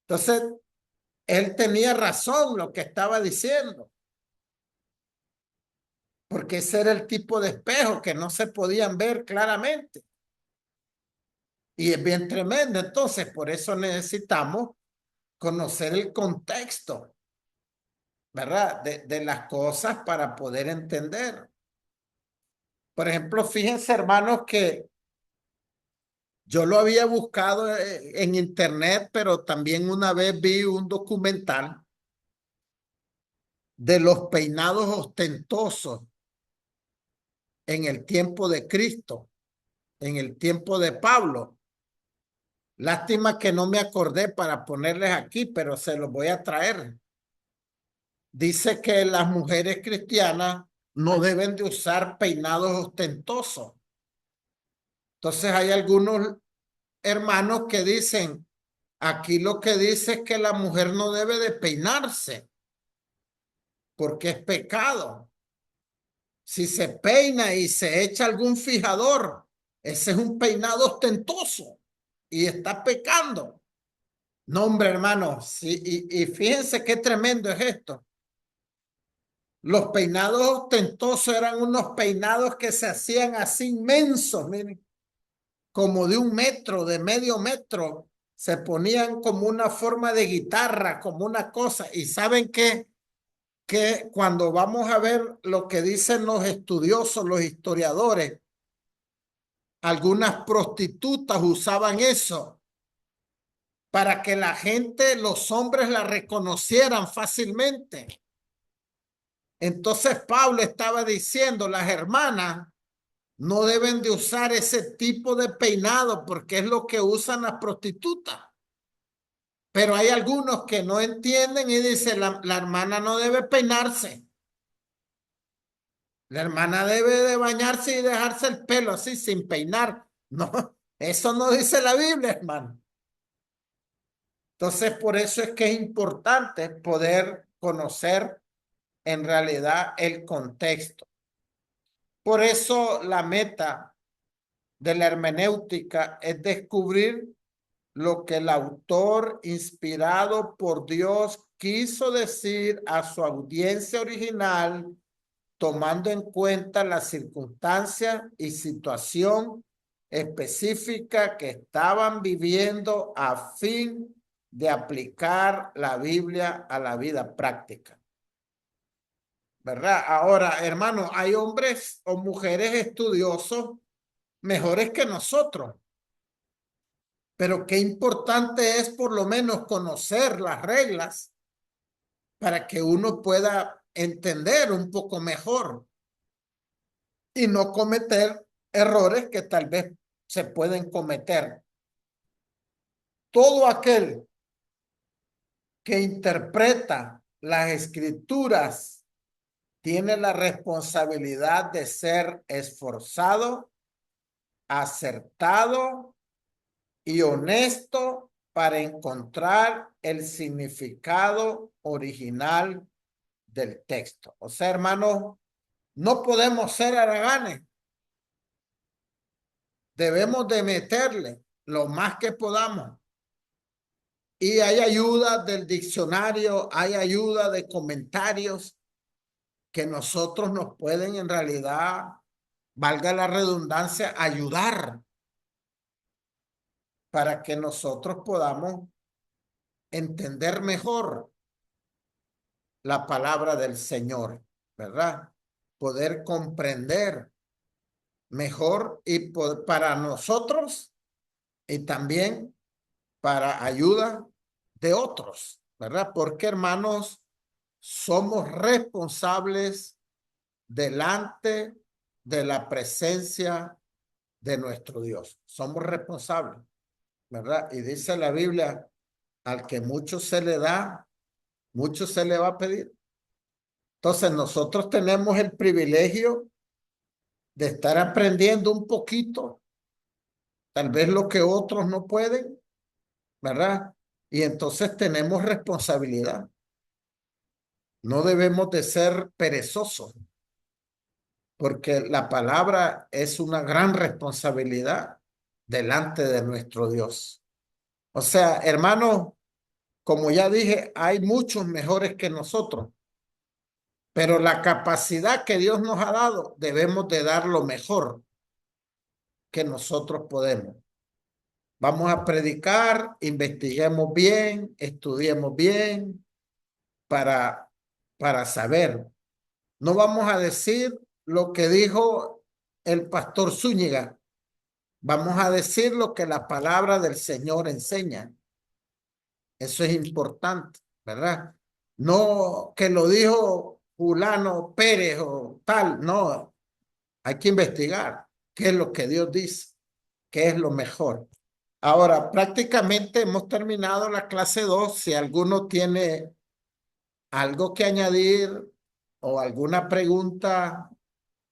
Entonces, él tenía razón lo que estaba diciendo. Porque ese era el tipo de espejo que no se podían ver claramente. Y es bien tremendo. Entonces, por eso necesitamos conocer el contexto, ¿verdad? De las cosas para poder entender. Por ejemplo, fíjense, hermanos, que yo lo había buscado en internet, pero también una vez vi un documental de los peinados ostentosos en el tiempo de Cristo, en el tiempo de Pablo. Lástima que no me acordé para ponerles aquí, pero se los voy a traer. Dice que las mujeres cristianas no deben de usar peinados ostentosos. Entonces hay algunos hermanos que dicen, aquí lo que dice es que la mujer no debe de peinarse porque es pecado. Si se peina y se echa algún fijador, ese es un peinado ostentoso y está pecando. No, hombre, hermano, sí, y fíjense qué tremendo es esto. Los peinados ostentosos eran unos peinados que se hacían así inmensos, miren, como de 1 metro, de medio metro. Se ponían como una forma de guitarra, como una cosa. ¿Y saben qué? que cuando vamos a ver lo que dicen los estudiosos, los historiadores, algunas prostitutas usaban eso para que la gente, los hombres la reconocieran fácilmente. Entonces Pablo estaba diciendo, las hermanas no deben de usar ese tipo de peinado porque es lo que usan las prostitutas. Pero hay algunos que no entienden y dicen, la hermana no debe peinarse. La hermana debe de bañarse y dejarse el pelo así sin peinar. No, eso no dice la Biblia, hermano. Entonces, por eso es que es importante poder conocer en realidad el contexto. Por eso la meta de la hermenéutica es descubrir lo que el autor, inspirado por Dios, quiso decir a su audiencia original, tomando en cuenta la circunstancia y situación específica que estaban viviendo a fin de aplicar la Biblia a la vida práctica. ¿Verdad? Ahora, hermano, hay hombres o mujeres estudiosos mejores que nosotros, pero qué importante es por lo menos conocer las reglas para que uno pueda entender un poco mejor y no cometer errores que tal vez se pueden cometer. Todo aquel que interpreta las escrituras tiene la responsabilidad de ser esforzado, acertado y honesto para encontrar el significado original del texto. O sea, hermanos, no podemos ser haraganes. Debemos de meterle lo más que podamos. Y hay ayuda del diccionario, hay ayuda de comentarios que nosotros nos pueden en realidad, valga la redundancia, ayudar para que nosotros podamos entender mejor la palabra del Señor, ¿verdad? Poder comprender mejor y para nosotros y también para ayuda de otros, ¿verdad? Porque, hermanos, somos responsables delante de la presencia de nuestro Dios. Somos responsables, ¿verdad? Y dice la Biblia, al que mucho se le da, mucho se le va a pedir. Entonces nosotros tenemos el privilegio de estar aprendiendo un poquito, tal vez lo que otros no pueden, ¿verdad? Y entonces tenemos responsabilidad. No debemos de ser perezosos, porque la palabra es una gran responsabilidad delante de nuestro Dios. O sea, hermanos, como ya dije, hay muchos mejores que nosotros, pero la capacidad que Dios nos ha dado, debemos de dar lo mejor que nosotros podemos. Vamos a predicar, investiguemos bien, estudiemos bien para saber. No vamos a decir lo que dijo el pastor Zúñiga. Vamos a decir lo que la palabra del Señor enseña. Eso es importante, ¿verdad? No que lo dijo fulano Pérez o tal, no. Hay que investigar qué es lo que Dios dice, qué es lo mejor. Ahora, prácticamente hemos terminado la clase 2. Si alguno tiene algo que añadir o alguna pregunta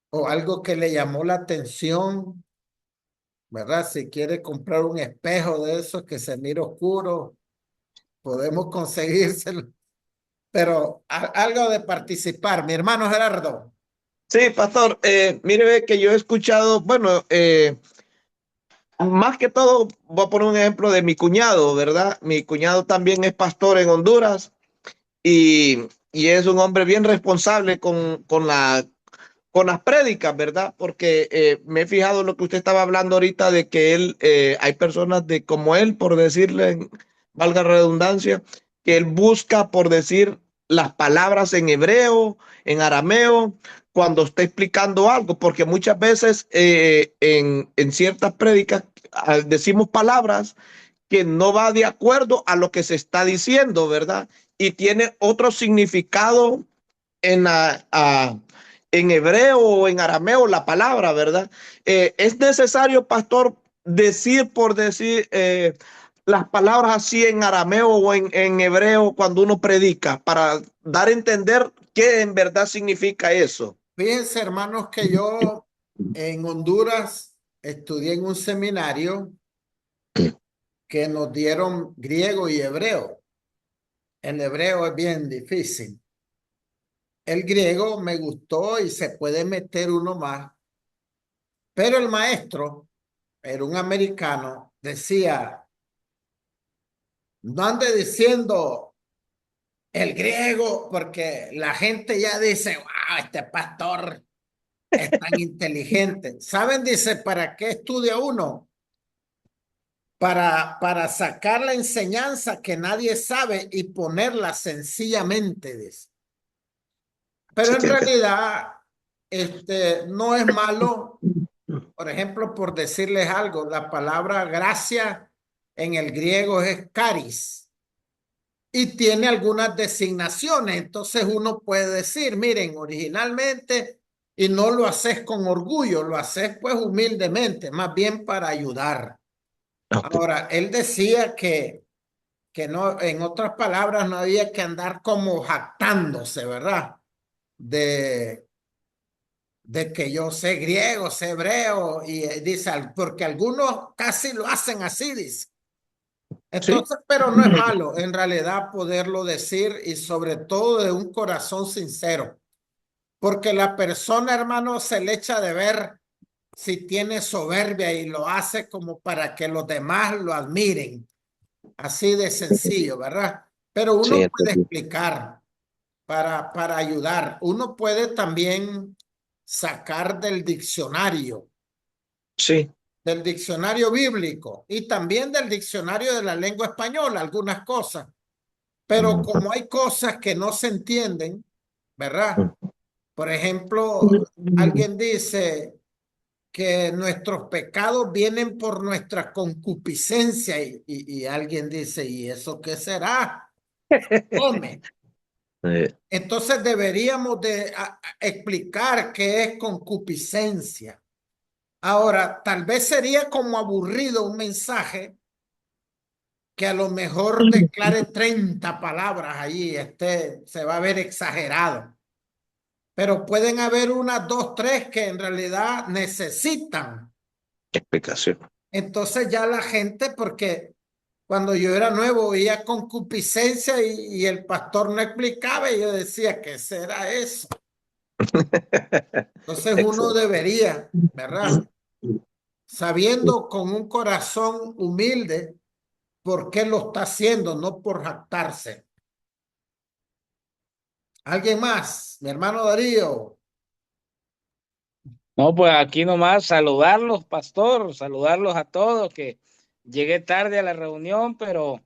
o algo que le llamó la atención, ¿verdad? Si quiere comprar un espejo de esos que se mira oscuro, podemos conseguírselo. Pero algo de participar. Mi hermano Gerardo. Sí, pastor, mire ve que yo he escuchado, bueno, más que todo voy a poner un ejemplo de mi cuñado, ¿verdad? Mi cuñado también es pastor en Honduras y es un hombre bien responsable con las prédicas, ¿verdad? Porque me he fijado en lo que usted estaba hablando ahorita de que él, hay personas de como él, por decirle, valga la redundancia, que él busca, por decir, las palabras en hebreo, en arameo, cuando está explicando algo, porque muchas veces en ciertas prédicas decimos palabras que no va de acuerdo a lo que se está diciendo, ¿verdad? Y tiene otro significado en, en hebreo o en arameo la palabra, ¿verdad? Es necesario, pastor, decir por decir las palabras así en arameo o en hebreo cuando uno predica para dar a entender qué en verdad significa eso. Fíjense, hermanos, que yo en Honduras estudié en un seminario que nos dieron griego y hebreo. El hebreo es bien difícil. El griego me gustó y se puede meter uno más, pero el maestro era un americano, decía, no ande diciendo el griego, porque la gente ya dice, wow, este pastor es tan inteligente. ¿Saben? Dice, ¿para qué estudia uno? Para sacar la enseñanza que nadie sabe y ponerla sencillamente, dice. Pero en realidad, no es malo. Por ejemplo, por decirles algo, la palabra gracia en el griego es caris y tiene algunas designaciones. Entonces uno puede decir, miren, originalmente, y no lo haces con orgullo, lo haces pues humildemente, más bien para ayudar. Okay. Ahora, él decía que no, en otras palabras, no había que andar como jactándose, ¿verdad? De, de que yo sé griego, sé hebreo, y dice, porque algunos casi lo hacen así, dice. Sí, Entonces, pero no es malo en realidad poderlo decir y sobre todo de un corazón sincero, porque la persona, hermano, se le echa de ver si tiene soberbia y lo hace como para que los demás lo admiren, así de sencillo, ¿verdad? Pero sí, uno puede entendí. explicar para ayudar. Uno puede también sacar Sí. del diccionario bíblico y también del diccionario de la lengua española, algunas cosas. Pero como hay cosas que no se entienden, ¿verdad? Por ejemplo, alguien dice que nuestros pecados vienen por nuestra concupiscencia y alguien dice, ¿y eso qué será? Come. Entonces deberíamos de explicar qué es concupiscencia. Ahora, tal vez sería como aburrido un mensaje que a lo mejor declare 30 palabras allí, se va a ver exagerado. Pero pueden haber unas, dos, tres que en realidad necesitan. Explicación. Entonces ya la gente, porque cuando yo era nuevo oía concupiscencia y el pastor no explicaba y yo decía, ¿qué será eso? Entonces uno Excelente. debería, ¿verdad? Sabiendo con un corazón humilde por qué lo está haciendo, no por jactarse. ¿Alguien más? Mi hermano Darío. No, pues aquí nomás saludarlos, pastor, saludarlos a todos, que llegué tarde a la reunión, pero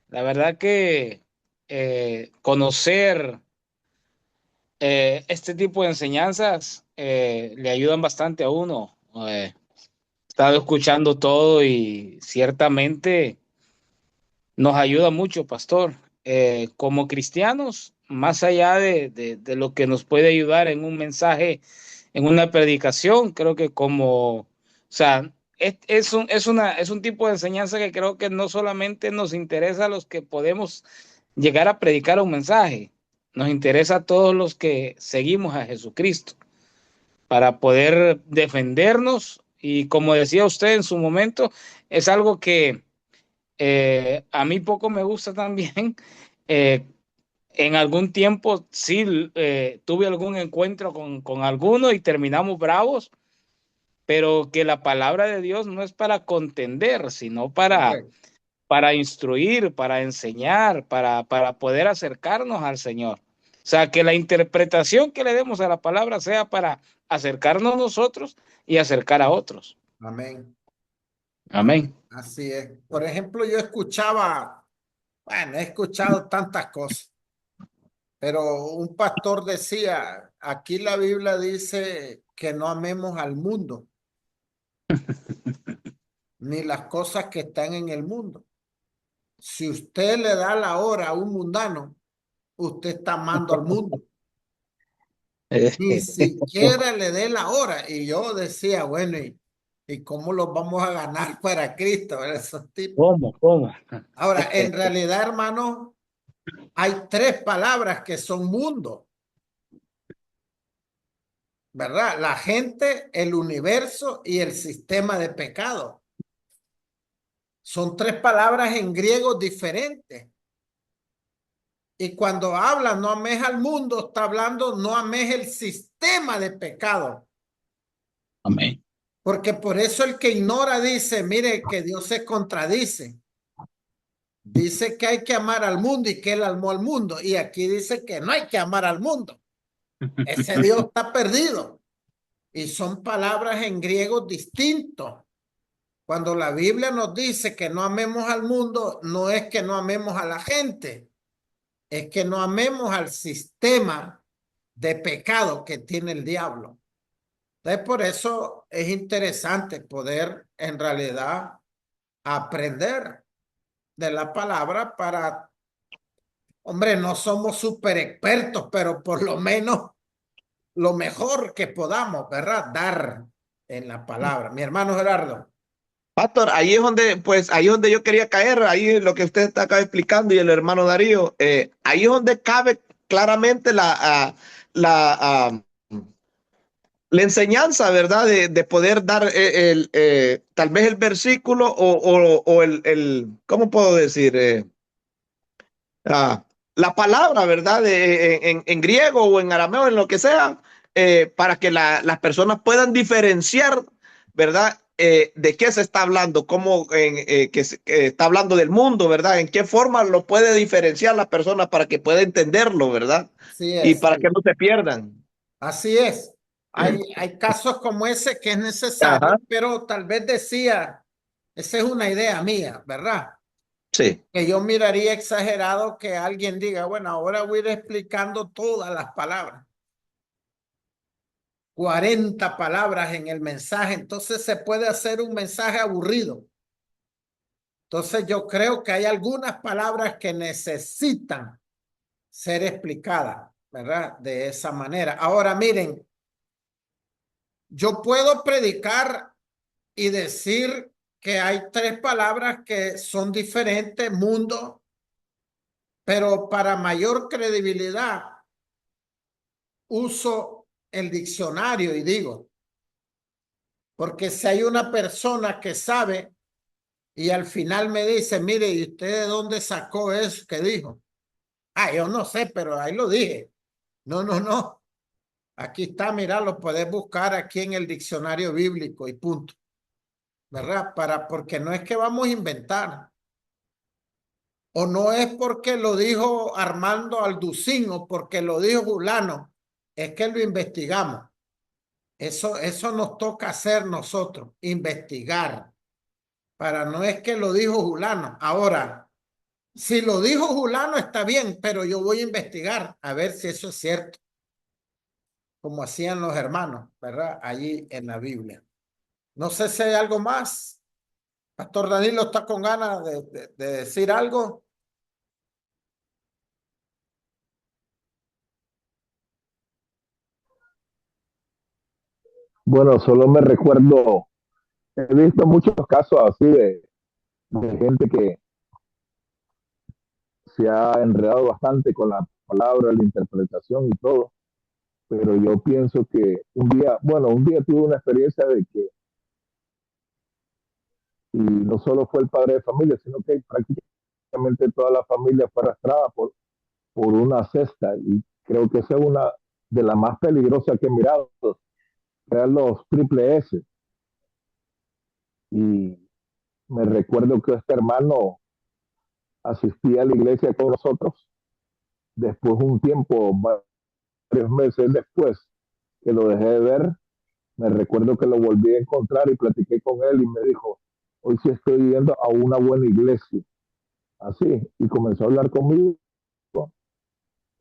la verdad que conocer este tipo de enseñanzas le ayudan bastante a uno. He estado escuchando todo y ciertamente nos ayuda mucho, pastor. Como cristianos, más allá de lo que nos puede ayudar en un mensaje, en una predicación, creo que o sea, es un tipo de enseñanza que creo que no solamente nos interesa a los que podemos llegar a predicar un mensaje, nos interesa a todos los que seguimos a Jesucristo para poder defendernos y como decía usted en su momento, es algo que a mí poco me gusta también. Eh, en algún tiempo sí tuve algún encuentro con alguno y terminamos bravos, pero que la palabra de Dios no es para contender, sino Correcto. para instruir, para enseñar, para poder acercarnos al Señor. O sea, que la interpretación que le demos a la palabra sea para acercarnos nosotros y acercar a otros. Amén. Amén. Así es. Por ejemplo, yo escuchaba, bueno, he escuchado tantas cosas, Pero un pastor decía, aquí la Biblia dice que no amemos al mundo, ni las cosas que están en el mundo. Si usted le da la hora a un mundano, usted está amando al mundo. Ni siquiera le dé la hora. Y yo decía, bueno, ¿y cómo los vamos a ganar para Cristo? Esos tipos. ¿Cómo? Ahora, en realidad, hermano, hay tres palabras que son mundo, ¿verdad? La gente, el universo y el sistema de pecado. Son tres palabras en griego diferentes. Y cuando habla no ames al mundo, está hablando no ames el sistema de pecado. Amén. Porque por eso el que ignora dice, mire que Dios se contradice. Dice que hay que amar al mundo y que él amó al mundo. Y aquí dice que no hay que amar al mundo. Ese Dios está perdido. Y son palabras en griego distintos. Cuando la Biblia nos dice que no amemos al mundo, no es que no amemos a la gente, es que no amemos al sistema de pecado que tiene el diablo. Entonces, por eso es interesante poder en realidad aprender de la palabra para, hombre, no somos súper expertos, pero por lo menos lo mejor que podamos, ¿verdad? Dar en la palabra. Mi hermano Gerardo. Pastor, ahí es donde, pues, ahí es donde yo quería caer, ahí lo que usted está acá explicando y el hermano Darío, ahí es donde cabe claramente la la enseñanza, ¿verdad? De poder dar tal vez el versículo o ¿cómo puedo decir? La palabra, ¿verdad? En griego o en arameo, en lo que sea, para que las personas puedan diferenciar, ¿verdad? De qué se está hablando, cómo que está hablando del mundo, ¿verdad? En qué forma lo puede diferenciar la persona para que pueda entenderlo, ¿verdad? Sí Y es. para que no se pierdan. Así es. Hay casos como ese que es necesario, Ajá, pero tal vez decía, esa es una idea mía, ¿verdad? sí. Que yo miraría exagerado que alguien diga, bueno, ahora voy a ir explicando todas las palabras. 40 palabras en el mensaje, entonces se puede hacer un mensaje aburrido. Entonces yo creo que hay algunas palabras que necesitan ser explicadas, ¿verdad? De esa manera. Ahora miren, yo puedo predicar y decir que hay tres palabras que son diferentes, mundo, pero para mayor credibilidad uso el diccionario y digo, porque si hay una persona que sabe y al final me dice, mire, ¿y usted de dónde sacó eso que dijo? Ah, yo no sé, pero ahí lo dije. No, no, no. Aquí está, mira, lo puedes buscar aquí en el diccionario bíblico y punto. ¿Verdad? Porque no es que vamos a inventar. O no es porque lo dijo Armando Alducín o porque lo dijo Fulano. Es que lo investigamos. Eso nos toca hacer nosotros, investigar. Para no es que lo dijo Fulano. Ahora, si lo dijo Fulano está bien, pero yo voy a investigar a ver si eso es cierto. Como hacían los hermanos, ¿verdad? Allí en la Biblia. No sé si hay algo más. Pastor Danilo está con ganas de decir algo. Bueno, solo me recuerdo, he visto muchos casos así de gente que se ha enredado bastante con la palabra, la interpretación y todo, pero yo pienso que un día tuve una experiencia de que, y no solo fue el padre de familia, sino que prácticamente toda la familia fue arrastrada por una cesta, y creo que esa es una de las más peligrosas que he mirado, eran los triple S, y me recuerdo que este hermano asistía a la iglesia con nosotros. Después, un tiempo, varios meses después que lo dejé de ver, me recuerdo que lo volví a encontrar y platiqué con él y me dijo, hoy sí estoy yendo a una buena iglesia. Así, y comenzó a hablar conmigo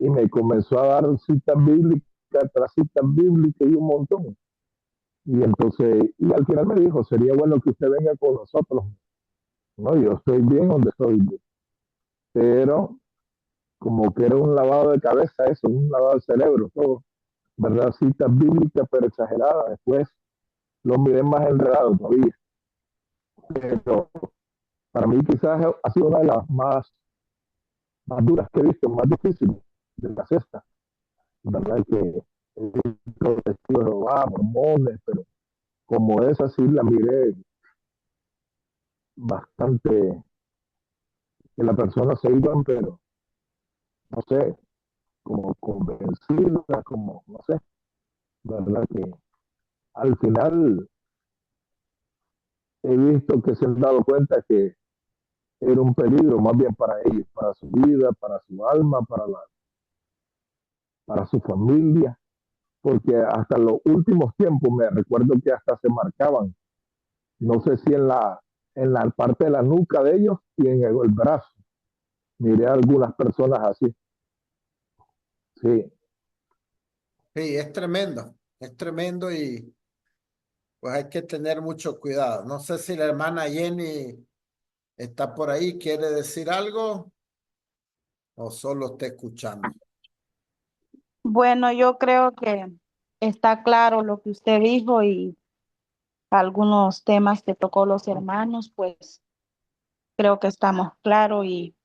y me comenzó a dar citas bíblicas tras citas bíblicas y un montón. Y entonces, y al final me dijo, sería bueno que usted venga con nosotros. No, yo estoy bien donde estoy bien. Pero como que era un lavado de cabeza eso, un lavado de cerebro, todo, ¿verdad? Citas bíblicas, pero exageradas. Después lo miré más enredado todavía. Pero para mí quizás ha sido una de las más duras que he visto, más difíciles de la cesta, ¿verdad? Que he visto testigos de Jehová, mormones, pero como esa sí la miré bastante, que la persona se iban, pero no sé, como convencida, como, no sé, ¿verdad? Que al final he visto que se han dado cuenta que era un peligro más bien para ellos, para su vida, para su alma, para su familia, porque hasta los últimos tiempos me recuerdo que hasta se marcaban, no sé si en la parte de la nuca de ellos y en el brazo. Miré a algunas personas así. Sí, Sí, es tremendo y pues hay que tener mucho cuidado. No sé si la hermana Jenny está por ahí, quiere decir algo o solo está escuchando. Bueno, yo creo que está claro lo que usted dijo y algunos temas que tocó los hermanos, pues creo que estamos claros y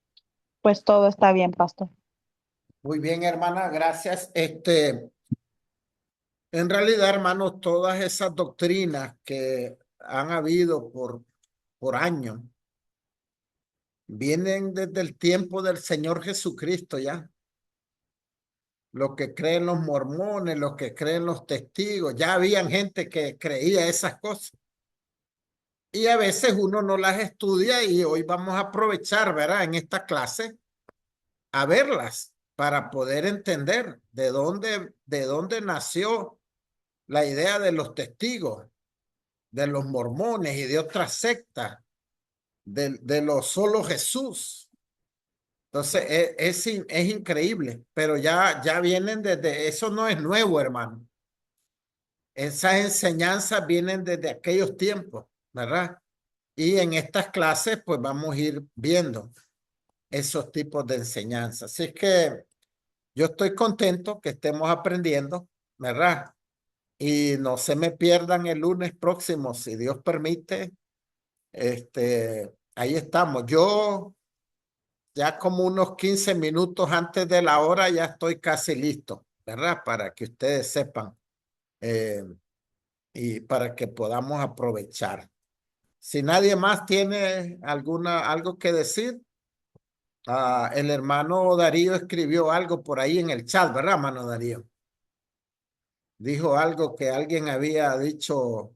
pues todo está bien, pastor. Muy bien, hermana, gracias. En realidad, hermanos, todas esas doctrinas que han habido por años vienen desde el tiempo del Señor Jesucristo ya. Lo que creen los mormones, lo que creen los testigos, ya habían gente que creía esas cosas. Y a veces uno no las estudia y hoy vamos a aprovechar, ¿verdad? En esta clase a verlas para poder entender de dónde nació la idea de los testigos, de los mormones y de otras sectas, de los solo Jesús. Entonces es increíble, pero ya vienen desde, eso no es nuevo, hermano. Esas enseñanzas vienen desde aquellos tiempos, ¿verdad? Y en estas clases, pues vamos a ir viendo esos tipos de enseñanzas. Así es que yo estoy contento que estemos aprendiendo, ¿verdad? Y no se me pierdan el lunes próximo, si Dios permite. Ahí estamos. Yo ya como unos 15 minutos antes de la hora ya estoy casi listo, ¿verdad? Para que ustedes sepan y para que podamos aprovechar. Si nadie más tiene algo que decir, el hermano Darío escribió algo por ahí en el chat, ¿verdad, hermano Darío? Dijo algo que alguien había dicho.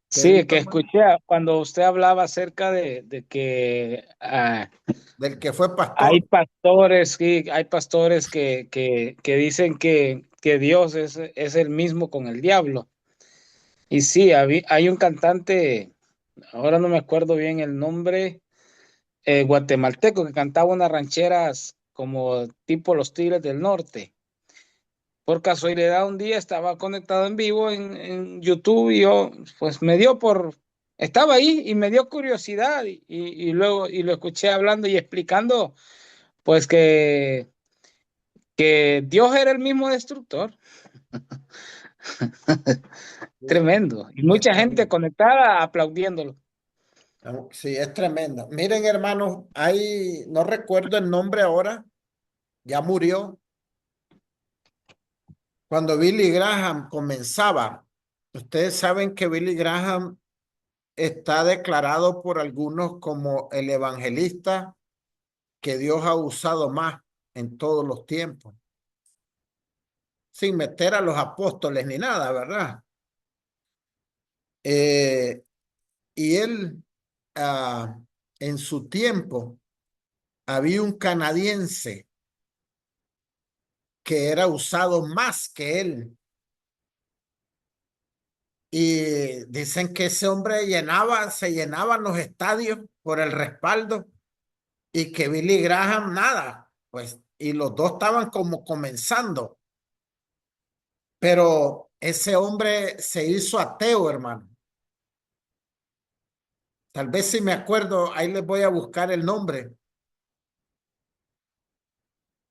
Sí, que escuché cuando usted hablaba acerca de que Del que fue hay pastor. pastores, sí, hay pastores que dicen que Dios es el mismo con el diablo. Y sí, hay un cantante, ahora no me acuerdo bien el nombre, guatemalteco, que cantaba unas rancheras como tipo Los Tigres del Norte. Por casualidad, un día estaba conectado en vivo en YouTube y yo, pues estaba ahí y me dio curiosidad y luego lo escuché hablando y explicando, pues que Dios era el mismo destructor. Tremendo. Y Es mucha gente tremendo. conectada aplaudiéndolo. Sí, es tremendo. Miren, hermanos, no recuerdo el nombre ahora, ya murió. Cuando Billy Graham comenzaba, ustedes saben que Billy Graham está declarado por algunos como el evangelista que Dios ha usado más en todos los tiempos, sin meter a los apóstoles ni nada, ¿verdad? Y él, ah, en su tiempo, había un canadiense que era usado más que él. Y dicen que ese hombre se llenaban los estadios por el respaldo y que Billy Graham nada, pues y los dos estaban como comenzando. Pero ese hombre se hizo ateo, hermano. Tal vez si me acuerdo, ahí les voy a buscar el nombre.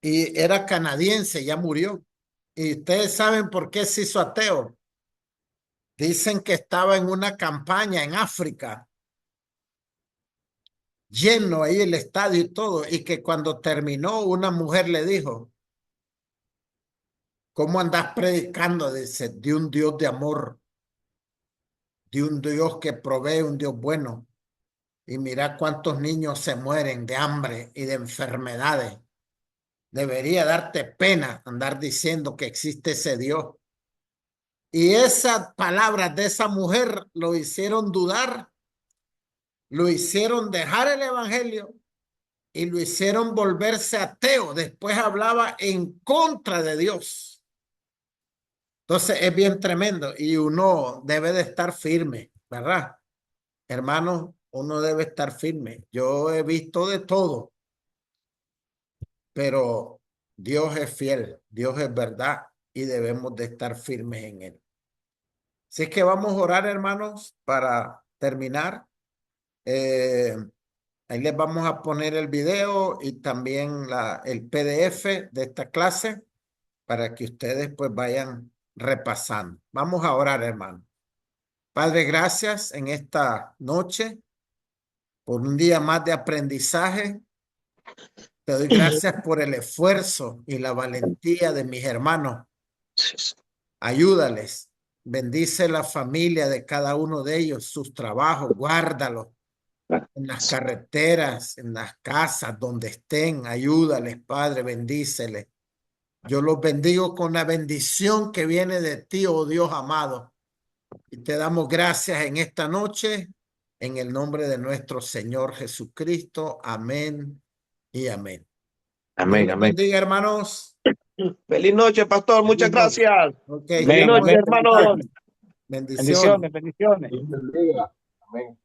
Y era canadiense, ya murió. Y ustedes saben por qué se hizo ateo. Dicen que estaba en una campaña en África, lleno ahí el estadio y todo, y que cuando terminó una mujer le dijo, ¿cómo andás predicando? Dice, de un Dios de amor, de un Dios que provee, un Dios bueno. Y mira cuántos niños se mueren de hambre y de enfermedades. Debería darte pena andar diciendo que existe ese Dios. Y esas palabras de esa mujer lo hicieron dudar, lo hicieron dejar el evangelio y lo hicieron volverse ateo. Después hablaba en contra de Dios. Entonces es bien tremendo y uno debe de estar firme, ¿verdad? Hermano, uno debe estar firme. Yo he visto de todo, pero Dios es fiel, Dios es verdad y debemos de estar firmes en él. Así es que vamos a orar, hermanos, para terminar. Ahí les vamos a poner el video y también el PDF de esta clase para que ustedes pues vayan repasando. Vamos a orar, hermano. Padre, gracias en esta noche por un día más de aprendizaje. Te doy gracias por el esfuerzo y la valentía de mis hermanos. Ayúdales. Bendice la familia de cada uno de ellos, sus trabajos, guárdalos en las carreteras, en las casas, donde estén. Ayúdales, Padre, bendíceles. Yo los bendigo con la bendición que viene de ti, oh Dios amado. Y te damos gracias en esta noche, en el nombre de nuestro Señor Jesucristo. Amén y amén. Amén, Dios los amén. bendiga, hermanos. Feliz noche, pastor. Muchas Feliz noche. gracias. Ok, Feliz Amén, noche, amén. hermanos. bendiciones. Bendiciones, bendiciones. Dios bendiga. Amén.